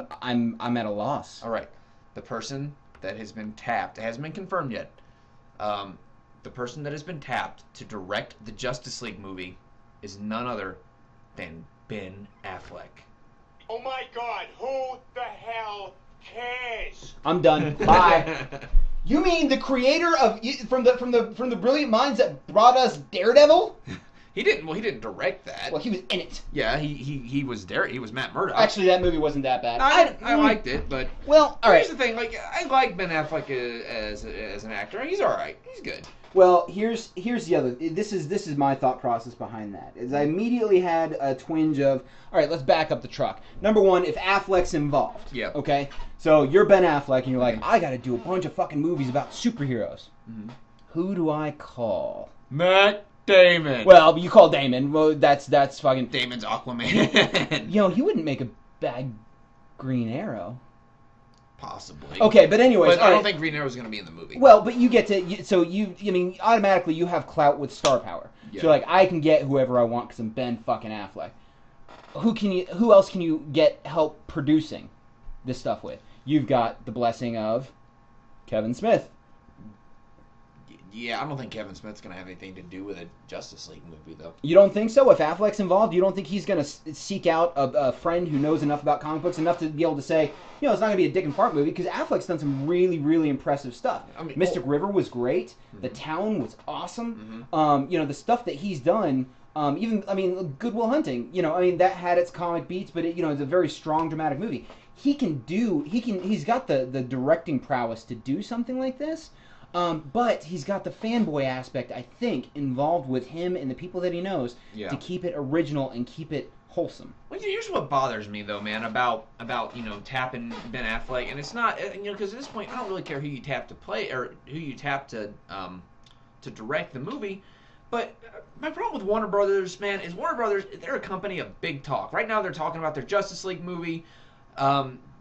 at a loss. All right, the person that has been tapped, it hasn't been confirmed yet. The person that has been tapped to direct the Justice League movie is none other than Ben Affleck. Oh my God, who the hell cares? I'm done. Bye. You mean the creator of from the brilliant minds that brought us Daredevil? He didn't direct that. Well, he was in it. Yeah, he was there. He was Matt Murdock. Actually, that movie wasn't that bad. I liked it, but well, all right. Here's the thing. Like, I like Ben Affleck as an actor. He's all right. He's good. Well, here's the other. This is my thought process behind that. Is I immediately had a twinge of, all right, let's back up the truck. Number one, if Affleck's involved, yeah, okay. So you're Ben Affleck, and you're like, I got to do a bunch of fucking movies about superheroes. Mm-hmm. Who do I call? Matt Damon. Well, you call Damon. Well, that's fucking. Damon's Aquaman. He wouldn't make a bad Green Arrow. Possibly. Okay, but anyways, but I don't think Green Arrow is going to be in the movie. Well, but you get to automatically you have clout with star power. Yeah. So you're like, I can get whoever I want because I'm Ben fucking Affleck. Who else can you get help producing this stuff with? You've got the blessing of Kevin Smith. Yeah, I don't think Kevin Smith's going to have anything to do with a Justice League movie, though. You don't think so? If Affleck's involved, you don't think he's going to seek out a friend who knows enough about comic books, enough to be able to say, it's not going to be a dick and fart movie, because Affleck's done some really, really impressive stuff. I mean, Mystic River was great. Mm-hmm. The Town was awesome. Mm-hmm. The stuff that he's done, Good Will Hunting, that had its comic beats, but it's a very strong, dramatic movie. He's got the directing prowess to do something like this. But he's got the fanboy aspect, I think, involved with him and the people that he knows to keep it original and keep it wholesome. Well, here's what bothers me, though, man, about tapping Ben Affleck, and it's not, because at this point, I don't really care who you tap to play or who you tap to direct the movie. But my problem with Warner Brothers, man, is Warner Brothers, they're a company of big talk. Right now, they're talking about their Justice League movie.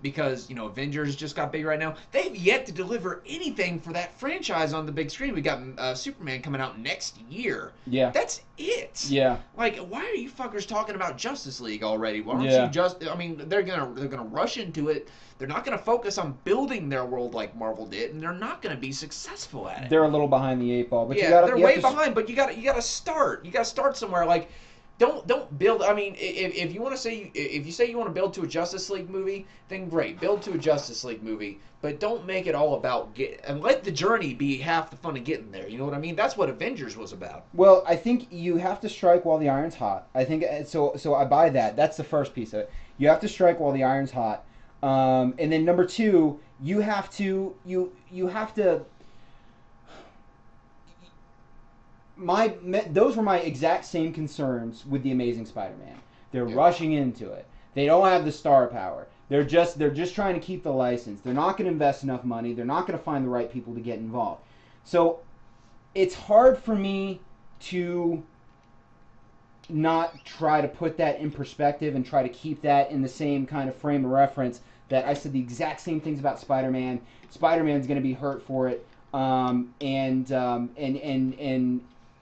Because, Avengers just got big right now. They've yet to deliver anything for that franchise on the big screen. We got Superman coming out next year. Yeah. That's it. Yeah. Like, why are you fuckers talking about Justice League already? Why don't you they're gonna rush into it. They're not gonna focus on building their world like Marvel did, and they're not gonna be successful at it. They're a little behind the 8 ball, but they're way behind, but you gotta start. You gotta start somewhere. Like, Don't build. I mean, if you want to say you want to build to a Justice League movie, then great, build to a Justice League movie. But don't make it all about and let the journey be half the fun of getting there. You know what I mean? That's what Avengers was about. Well, I think you have to strike while the iron's hot. I think so. So I buy that. That's the first piece of it. You have to strike while the iron's hot, and then number two, you have to. Those were my exact same concerns with the Amazing Spider-Man. They're rushing into it. They don't have the star power. They're just trying to keep the license. They're not going to invest enough money. They're not going to find the right people to get involved. So it's hard for me to not try to put that in perspective and try to keep that in the same kind of frame of reference that I said the exact same things about Spider-Man. Spider-Man's going to be hurt for it. And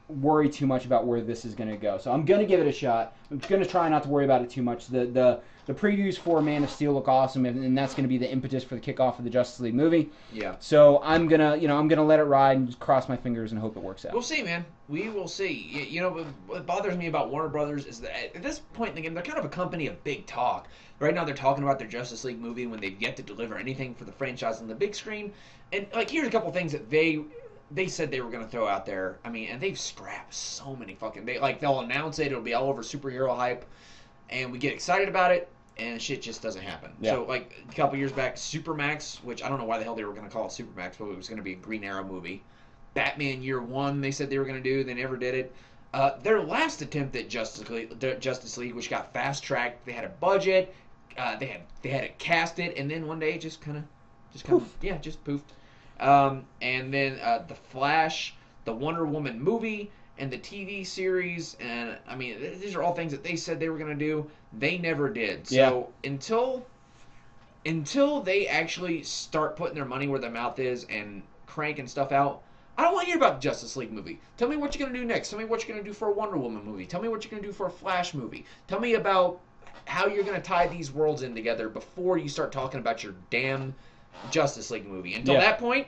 worry too much about where this is going to go. So I'm going to give it a shot. I'm going to try not to worry about it too much. The previews for Man of Steel look awesome, and that's going to be the impetus for the kickoff of the Justice League movie. Yeah. So I'm gonna let it ride and just cross my fingers and hope it works out. We'll see, man. We will see. You know, what bothers me about Warner Brothers is that at this point in the game, they're kind of a company of big talk. Right now, they're talking about their Justice League movie when they've yet to deliver anything for the franchise on the big screen. And like, here's a couple things that they said they were going to throw out there. I mean, and they've scrapped so many fucking... They'll announce it. It'll be all over superhero hype. And we get excited about it. And shit just doesn't happen. Yeah. So, like, a couple years back, Supermax, which I don't know why the hell they were going to call it Supermax, but it was going to be a Green Arrow movie. Batman Year One, they said they were going to do. They never did it. Their last attempt at Justice League, which got fast-tracked, they had a budget. They had it casted. And then one day, it just poofed. And then The Flash, the Wonder Woman movie, and the TV series, and I mean, these are all things that they said they were going to do. They never did. So until they actually start putting their money where their mouth is and cranking stuff out, I don't want to hear about the Justice League movie. Tell me what you're going to do next. Tell me what you're going to do for a Wonder Woman movie. Tell me what you're going to do for a Flash movie. Tell me about how you're going to tie these worlds in together before you start talking about your damn Justice League movie. Until that point,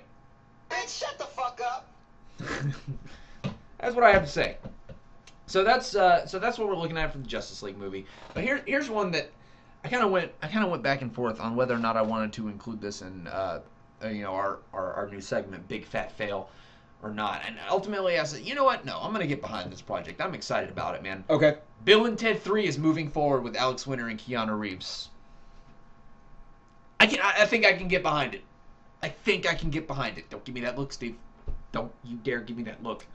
Man, shut the fuck up. that's what I have to say. So that's what we're looking at for the Justice League movie. But here's one that I kind of went back and forth on whether or not I wanted to include this in our new segment, Big Fat Fail, or not. And ultimately I said, you know what? No, I'm gonna get behind this project. I'm excited about it, man. Okay. Bill and Ted 3 is moving forward with Alex Winter and Keanu Reeves. I think I can get behind it. I think I can get behind it. Don't give me that look, Steve. Don't you dare give me that look.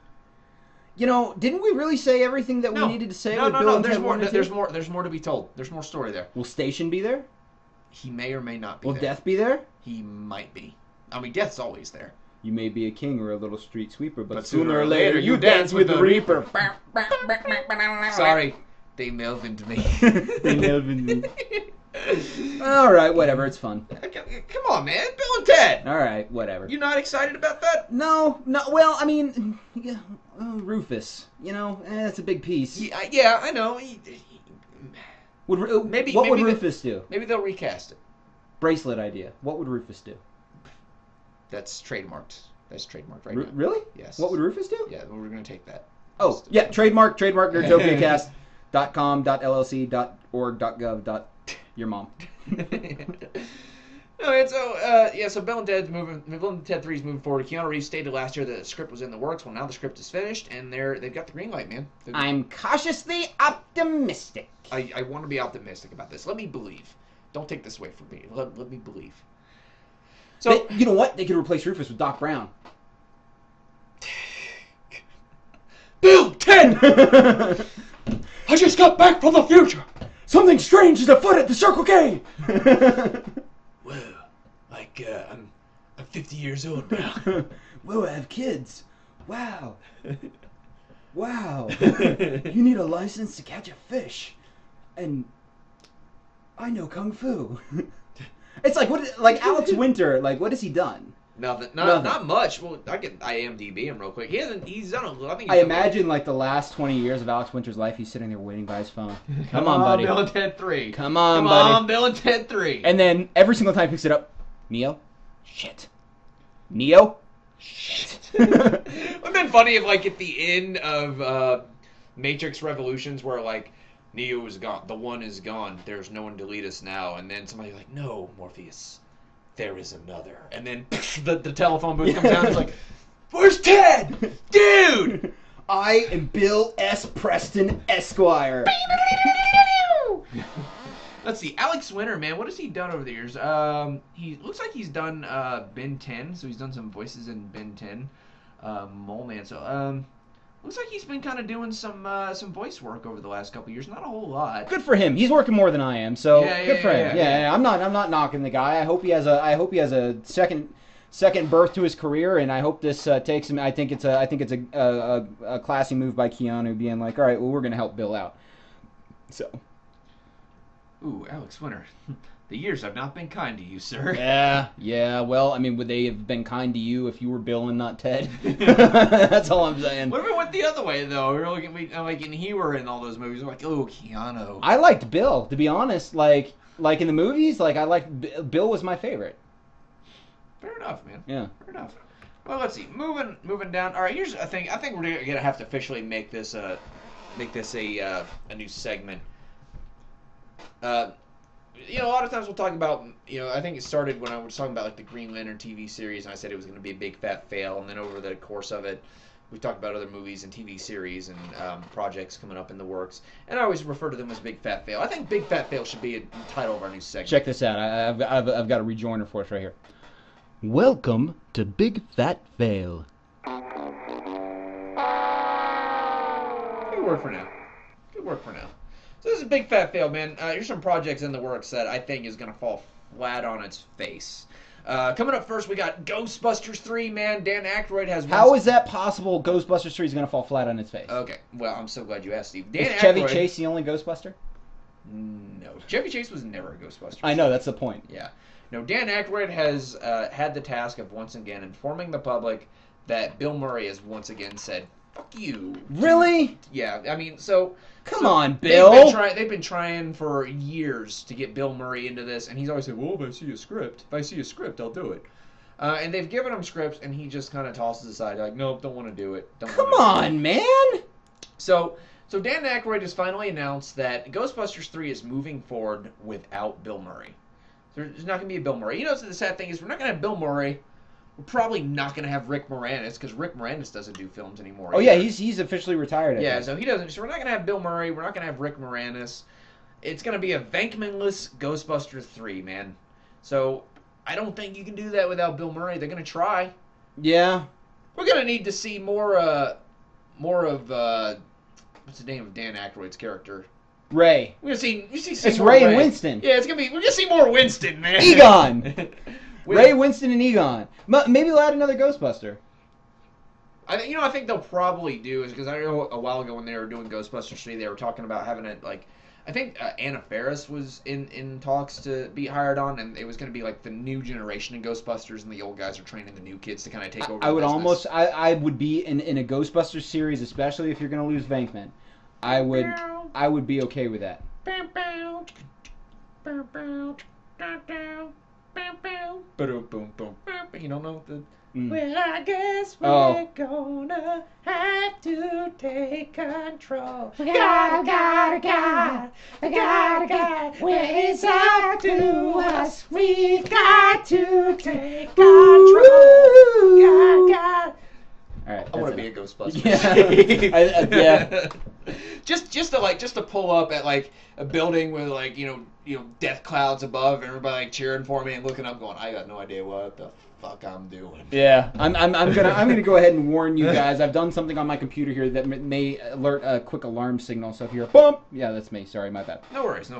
You know, didn't we really say everything that we needed to say? No. and There's Ted more. 1 and 2? There's more to be told. There's more story there. Will Station be there? He may or may not be Will there. Death be there? He might be. I mean, Death's always there. You may be a king or a little street sweeper, but sooner or later you dance with the Reaper. Sorry, they Melvin to me. They Melvin to me. All right, whatever. It's fun. Come on, man. Bill and Ted. All right, whatever. You not excited about that? No. Well, I mean, yeah, Rufus. You know, that's a big piece. Yeah, I know. What would maybe Rufus do? Maybe they'll recast it. Bracelet idea. What would Rufus do? That's trademarked. That's trademarked right now. Really? Yes. What would Rufus do? Yeah, we're going to take that. Oh, yeah, trademark, nerdtopiacast.com.llc.org.gov. Your mom. No, so Bill and Ted 3 is moving forward. Keanu Reeves stated last year that the script was in the works. Well, now the script is finished, and they've got the green light, man. I'm cautiously optimistic. I want to be optimistic about this. Let me believe. Don't take this away from me. Let me believe. So you know what? They could replace Rufus with Doc Brown. Bill, Ted! I just got back from the future. Something strange is afoot at the Circle K. Well, I'm 50 years old now. Whoa, I have kids. Wow. You need a license to catch a fish, and I know kung fu. It's like Alex Winter. Like, what has he done? Nothing. Not much. Well, I can IMDb him real quick. He's done a. I imagine like the last 20 years of Alex Winter's life, he's sitting there waiting by his phone. Come on, buddy. Bill and Ted 3. Come on, Bill and Ted 3. And then every single time he picks it up, Neo. Shit. Neo. Shit. Wouldn't it been funny if, like, at the end of Matrix Revolutions, where like Neo is gone, the one is gone. There's no one to lead us now, and then somebody's like, "No, Morpheus, there is another." And then the telephone booth comes down. It's like, "Where's Ted, dude?" I am Bill S. Preston Esquire. Let's see, Alex Winter, man, what has he done over the years? He looks like he's done Ben 10, so he's done some voices in Ben 10. Mole Man, so looks like he's been kind of doing some voice work over the last couple years. Not a whole lot. Good for him. He's working more than I am, so good for him. Yeah. I'm not knocking the guy. I hope he has a second birth to his career, and I hope this takes him. I think it's a classy move by Keanu, being like, all right, well, we're gonna help Bill out. So. Ooh, Alex Winter. The years have not been kind to you, sir. Yeah. Well, I mean, would they have been kind to you if you were Bill and not Ted? That's all I'm saying. What if it went the other way, though? We're looking, like, and he were in all those movies. We're like, oh, Keanu. I liked Bill, to be honest. Like in the movies, like, I liked Bill was my favorite. Fair enough, man. Yeah. Fair enough. Well, let's see. Moving down. All right, here's a thing. I think we're gonna have to officially make this a new segment. A lot of times we'll talk about, I think it started when I was talking about, like, the Green Lantern TV series, and I said it was going to be a big fat fail, and then over the course of it, we talked about other movies and TV series and projects coming up in the works, and I always refer to them as big fat fail. I think big fat fail should be a tytle of our new segment. Check this out. I've got a rejoinder for us right here. Welcome to Big Fat Fail. Good work for now. So this is a big fat fail, man. Here's some projects in the works that I think is going to fall flat on its face. Coming up first, we got Ghostbusters 3, man. Dan Aykroyd has... How is that possible Ghostbusters 3 is going to fall flat on its face? Okay, well, I'm so glad you asked, Steve. Is Chevy Chase the only Ghostbuster? No. Chevy Chase was never a Ghostbuster. I know, that's the point. Yeah. No, Dan Aykroyd has had the task of once again informing the public that Bill Murray has once again said, fuck you. Really? Yeah, I mean, so... Come on, Bill. They've been trying for years to get Bill Murray into this, and he's always said, well, if I see a script, I'll do it. And they've given him scripts, and he just kind of tosses aside, like, nope, don't want to do it. Come on, man. So Dan Aykroyd has finally announced that Ghostbusters 3 is moving forward without Bill Murray. There's not going to be a Bill Murray. So the sad thing is we're not going to have Bill Murray. We're probably not going to have Rick Moranis, because Rick Moranis doesn't do films anymore. Oh, yeah, he's officially retired. Yeah, so he doesn't. So we're not going to have Bill Murray. We're not going to have Rick Moranis. It's going to be a Venkman-less Ghostbusters 3, man. So I don't think you can do that without Bill Murray. They're going to try. Yeah. We're going to need to see more of, what's the name of Dan Aykroyd's character? Ray. We're going to see it's more Ray and Winston. Yeah, we're going to see more Winston, man. Egon. Ray, Winston, and Egon. Maybe we'll add another Ghostbuster. I think they'll probably do, is because I know a while ago when they were doing Ghostbusters 3, they were talking about having it, like, I think Anna Faris was in talks to be hired on, and it was going to be like the new generation of Ghostbusters, and the old guys are training the new kids to kind of take over I would the business. I would be in a Ghostbusters series, especially if you're going to lose Venkman. I would be okay with that. You don't know the... Well, I guess we're gonna have to take control. We gotta, well, it's up to us. We got to take control. All right, I want to be a Ghostbuster. Yeah. Yeah. Just to pull up at like a building with like death clouds above, and everybody like cheering for me and looking up, going, I got no idea what the fuck I'm doing. Yeah, I'm gonna go ahead and warn you guys. I've done something on my computer here that may alert a quick alarm signal. So if you're bump, yeah, that's me. Sorry, my bad. No worries.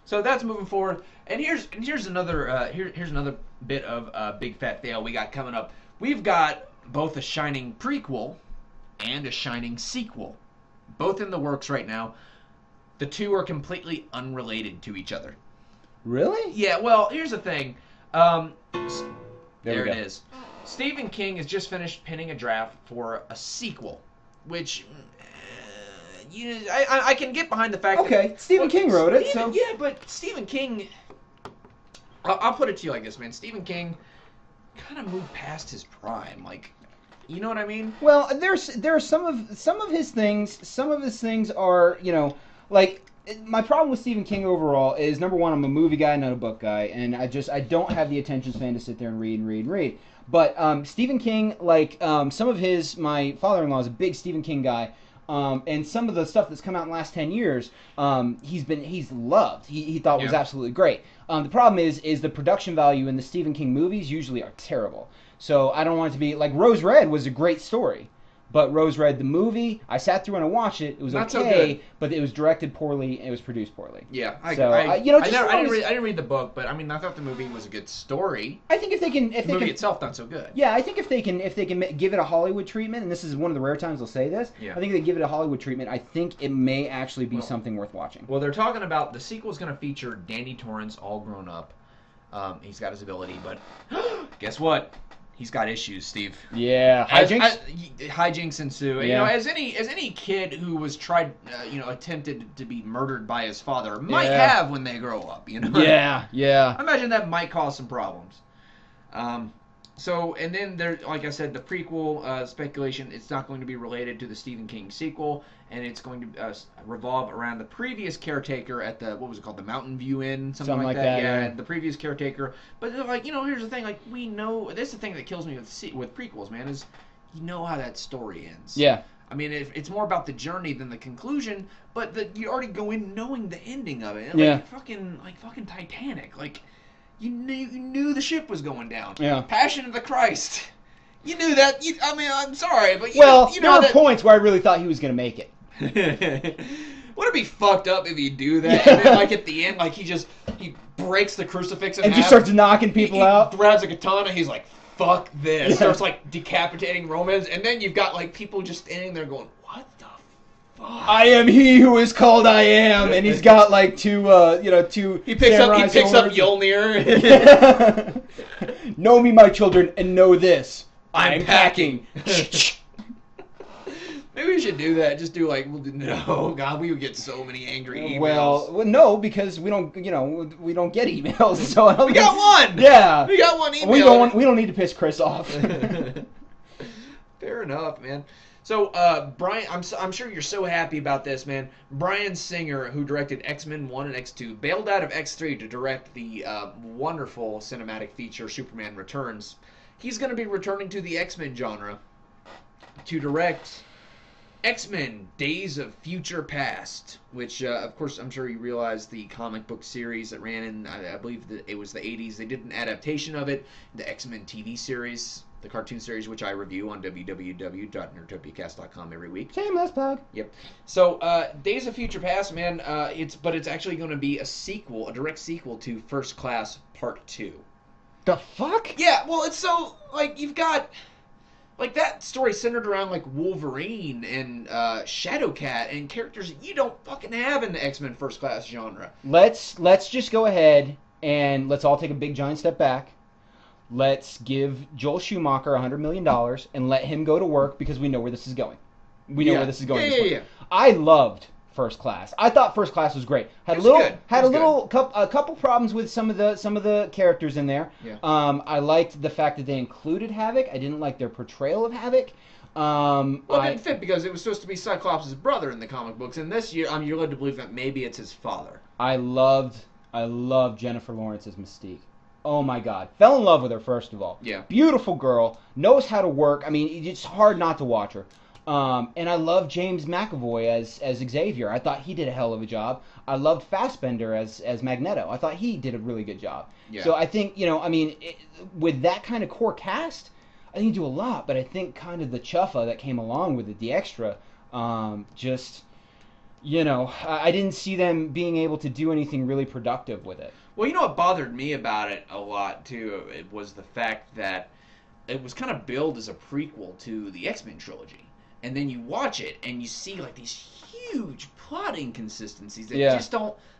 So that's moving forward. And here's another bit of big fat fail we got coming up. We've got both a Shining prequel and a Shining sequel, both in the works right now. The two are completely unrelated to each other. Really? Yeah, well, here's the thing. There it go. is. Stephen King has just finished penning a draft for a sequel, which I can get behind the fact that... Okay, Stephen King wrote it, so... Yeah, but Stephen King... I'll put it to you like this, man. Stephen King kind of moved past his prime, like... You know what I mean? Well, there are some of his things. Some of his things are, like, my problem with Stephen King overall is, number one, I'm a movie guy, not a book guy, and I don't have the attention span to sit there and read. But Stephen King, like, some of his, my father-in-law is a big Stephen King guy, and some of the stuff that's come out in the last 10 years, he's loved. He thought was absolutely great. The problem is the production value in the Stephen King movies usually are terrible. So I don't want it to be, like, Rose Red was a great story. But Rose Red, the movie, I sat through and I watched it. It was Not so okay, good. but it was directed poorly and it was produced poorly. Yeah, I didn't read the book, but I mean, I thought the movie was a good story. I think if the movie itself not so good. Yeah, I think if they can give it a Hollywood treatment, and this is one of the rare times they'll say this. Yeah. I think if they give it a Hollywood treatment, I think it may actually be something worth watching. Well, they're talking about the sequel is going to feature Danny Torrance all grown up. He's got his ability, but guess what? He's got issues, Steve. Yeah, hijinks. Hijinks ensue. Yeah. As any kid who was attempted to be murdered by his father might have when they grow up. Yeah. I imagine that might cause some problems. And then there, like I said, the prequel speculation. It's not going to be related to the Stephen King sequel, and it's going to revolve around the previous caretaker at the the Mountain View Inn, something like that. Yeah, the previous caretaker. But here's the thing. Like, we know this is the thing that kills me with prequels, man. Is you know how that story ends. Yeah. I mean, it's more about the journey than the conclusion, but you already go in knowing the ending of it. Yeah. Fucking Titanic. Like, you knew the ship was going down. Yeah. Passion of the Christ. You knew that. I'm sorry, but there were points where I really thought he was going to make it. Would it be fucked up if you do that? And then, at the end, he breaks the crucifix in half. And just starts knocking people out. He grabs a katana. He's like, fuck this. Yeah. Starts decapitating Romans, and then you've got people just standing there going, what the fuck? I am he who is called I am, and he's got two. He picks up Mjolnir. Know me, my children, and know this: I'm packing. Maybe we should do that. Just do no, God, we would get so many angry emails. Well, no, because we don't get emails. So we got one. Yeah, we got one email. We don't need to piss Chris off. Fair enough, man. So, Brian, I'm sure you're so happy about this, man. Bryan Singer, who directed X-Men 1 and X2, bailed out of X3 to direct the wonderful cinematic feature Superman Returns. He's going to be returning to the X-Men genre to direct X-Men Days of Future Past, which, of course, I'm sure you realize the comic book series that ran in, I believe that it was the 80s. They did an adaptation of it, the X-Men TV series, the cartoon series, which I review on www.NerdtopiaCast.com every week. Shameless plug. Yep. So, Days of Future Past, man, it's actually going to be a direct sequel to First Class Part 2. The fuck? Yeah, well, it's so, you've got... that story centered around, Wolverine and Shadowcat and characters that you don't fucking have in the X-Men First Class genre. Let's just go ahead and let's all take a big giant step back. Let's give Joel Schumacher $100 million and let him go to work because we know where this is going. We know where this is going. Yeah. I loved First Class. I thought First Class was great. Had a couple problems with some of the characters in there. Yeah. I liked the fact that they included Havoc. I didn't like their portrayal of Havoc. It didn't fit because it was supposed to be Cyclops' brother in the comic books, and this year you're led to believe that maybe it's his father. I loved Jennifer Lawrence's Mystique. Oh my God. Fell in love with her, first of all. Yeah. Beautiful girl. Knows how to work. I mean, it's hard not to watch her. And I love James McAvoy as Xavier. I thought he did a hell of a job. I loved Fassbender as Magneto. I thought he did a really good job. Yeah. So I think, with that kind of core cast, I think you do a lot. But I think kind of the chuffa that came along with it, the extra, I didn't see them being able to do anything really productive with it. Well, you know what bothered me about it a lot, too? It was the fact that it was kind of billed as a prequel to the X-Men trilogy. And then you watch it, and you see, these huge plot inconsistencies that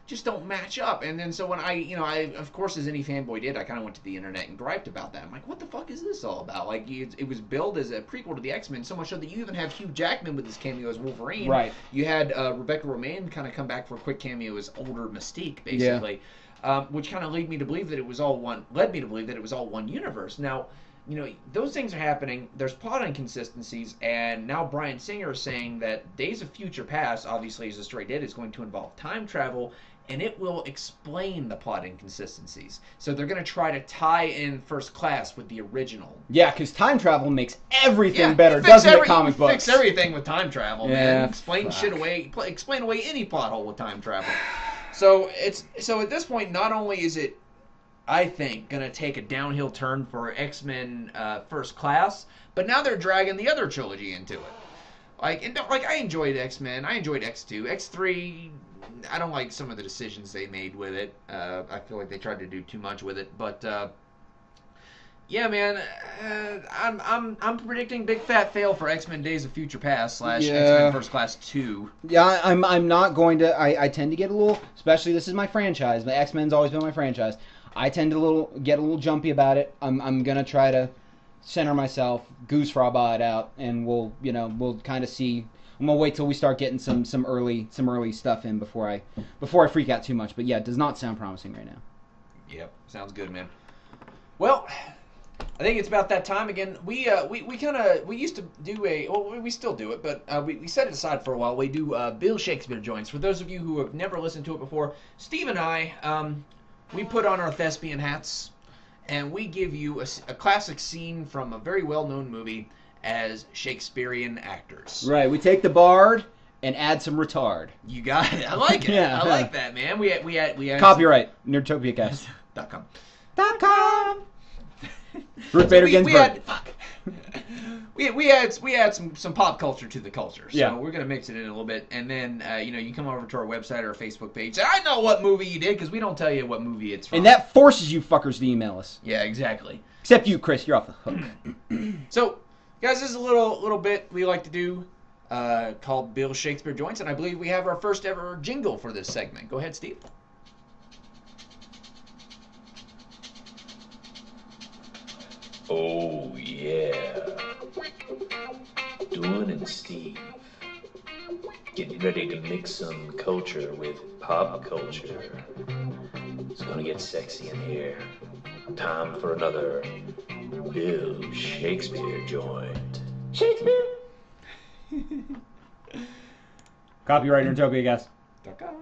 just don't match up. And then so when I, of course, as any fanboy did, I kind of went to the internet and griped about that. I'm like, what the fuck is this all about? It was billed as a prequel to the X-Men, so much so that you even have Hugh Jackman with his cameo as Wolverine. Right. You had Rebecca Romijn kind of come back for a quick cameo as older Mystique, basically. Yeah. Which kind of led me to believe that it was all one universe. Now, those things are happening. There's plot inconsistencies, and now Bryan Singer is saying that Days of Future Past, obviously as the story did, is going to involve time travel, and it will explain the plot inconsistencies. So they're going to try to tie in First Class with the original. Yeah, because time travel makes everything better, doesn't it, comic books? Fix everything with time travel, yeah, man. Explain away any plot hole with time travel. So at this point, not only is it, I think, going to take a downhill turn for X-Men First Class, but now they're dragging the other trilogy into it. Like I enjoyed X-Men. I enjoyed X2. X3, I don't like some of the decisions they made with it. I feel like they tried to do too much with it. But yeah, man, I'm predicting big fat fail for X-Men Days of Future Past / X-Men First Class 2. Yeah, I'm not going to. I tend to get a little, especially this is my franchise. My X-Men's always been my franchise. I tend to get a little jumpy about it. I'm gonna try to center myself, goose fraba it out, and we'll kind of see. I'm gonna wait till we start getting some early stuff in before I freak out too much. But yeah, it does not sound promising right now. Yep, sounds good, man. Well, I think it's about that time again. We used to do we still do it, but we set it aside for a while. We do Bill Shakespeare joints. For those of you who have never listened to it before, Steve and I, we put on our thespian hats. And we give you a classic scene from a very well-known movie as Shakespearean actors. Right. We take the bard and add some retard. You got it. I like it. Yeah. I like that, man. We had Copyright NerdtopiaCast.com. Ruth Bader Ginsburg. We add some pop culture to the culture, so yeah. We're gonna mix it in a little bit, and then you come over to our website or our Facebook page. Say, I know what movie you did because we don't tell you what movie it's from. And that forces you fuckers to email us. Yeah, exactly. Except you, Chris. You're off the hook. So, guys, this is a little bit we like to do called Bill Shakespeare Joints, and I believe we have our first ever jingle for this segment. Go ahead, Steve. Oh, yeah. Doolin and Steve. Getting ready to mix some culture with pop culture. It's gonna get sexy in here. Time for another Bill Shakespeare joint. Shakespeare. Copyright NerdtopiaCast. .com.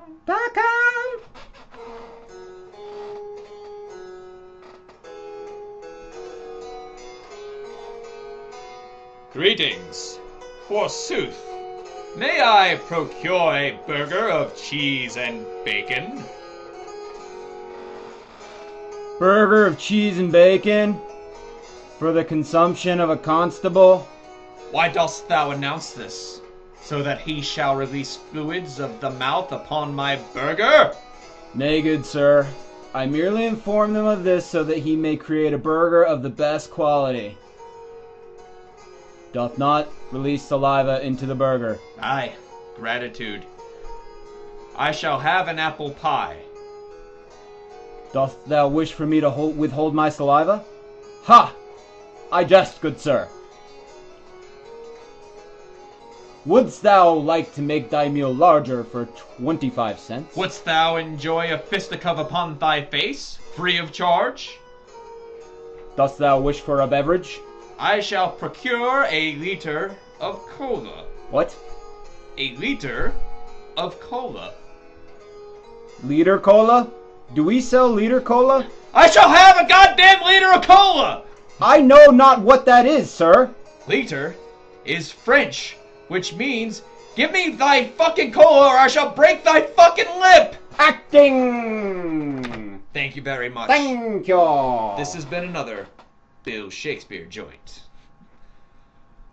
Greetings. Forsooth, may I procure a burger of cheese and bacon? Burger of cheese and bacon for the consumption of a constable. Why dost thou announce this? So that he shall release fluids of the mouth upon my burger? Nay, good sir. I merely inform them of this so that he may create a burger of the best quality. Doth not release saliva into the burger. Aye, gratitude. I shall have an apple pie. Dost thou wish for me to withhold my saliva? Ha! I jest, good sir. Wouldst thou like to make thy meal larger for 25 cents? Wouldst thou enjoy a fisticuff upon thy face, free of charge? Dost thou wish for a beverage? I shall procure a liter of cola. What? A liter of cola. Liter cola? Do we sell liter cola? I shall have a goddamn liter of cola! I know not what that is, sir. Liter is French, which means, give me thy fucking cola or I shall break thy fucking lip! Acting! Thank you very much. Thank you! This has been another Bill Shakespeare joint.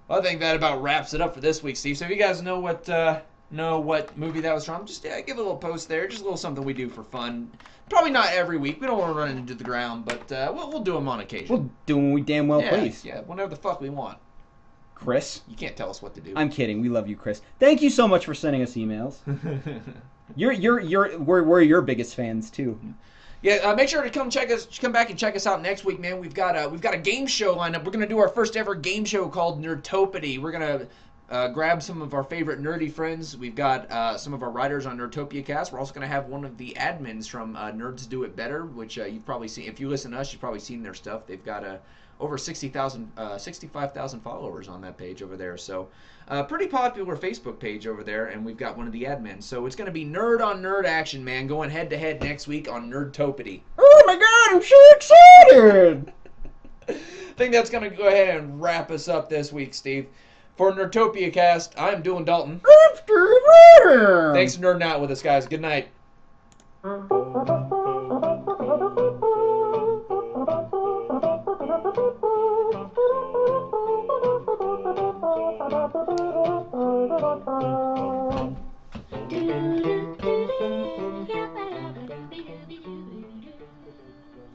Well, I think that about wraps it up for this week, Steve. So if you guys know what movie that was from, just give a little post there. Just a little something we do for fun. Probably not every week. We don't want to run into the ground, but we'll do them on occasion. We'll do when we damn well please. Yeah, whenever the fuck we want. Chris? You can't tell us what to do. I'm kidding. We love you, Chris. Thank you so much for sending us emails. We're your biggest fans too. Yeah, make sure to come back and check us out next week, man. We've got a game show lined up. We're gonna do our first ever game show called Nerdtopia. We're gonna grab some of our favorite nerdy friends. We've got some of our writers on NerdtopiaCast. We're also gonna have one of the admins from Nerds Do It Better, which you've probably seen. If you listen to us, you've probably seen their stuff. They've got over 65,000 followers on that page over there. So, pretty popular Facebook page over there, and we've got one of the admins. So it's going to be nerd on nerd action, man, going head to head next week on Nerdtopia. Oh my god, I'm so excited! I think that's going to go ahead and wrap us up this week, Steve. For NerdtopiaCast, I'm Doolin Dalton. I'm Steve. Thanks for nerding out with us, guys. Good night.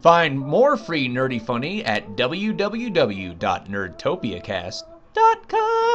Find more free nerdy funny at www.nerdtopiacast.com.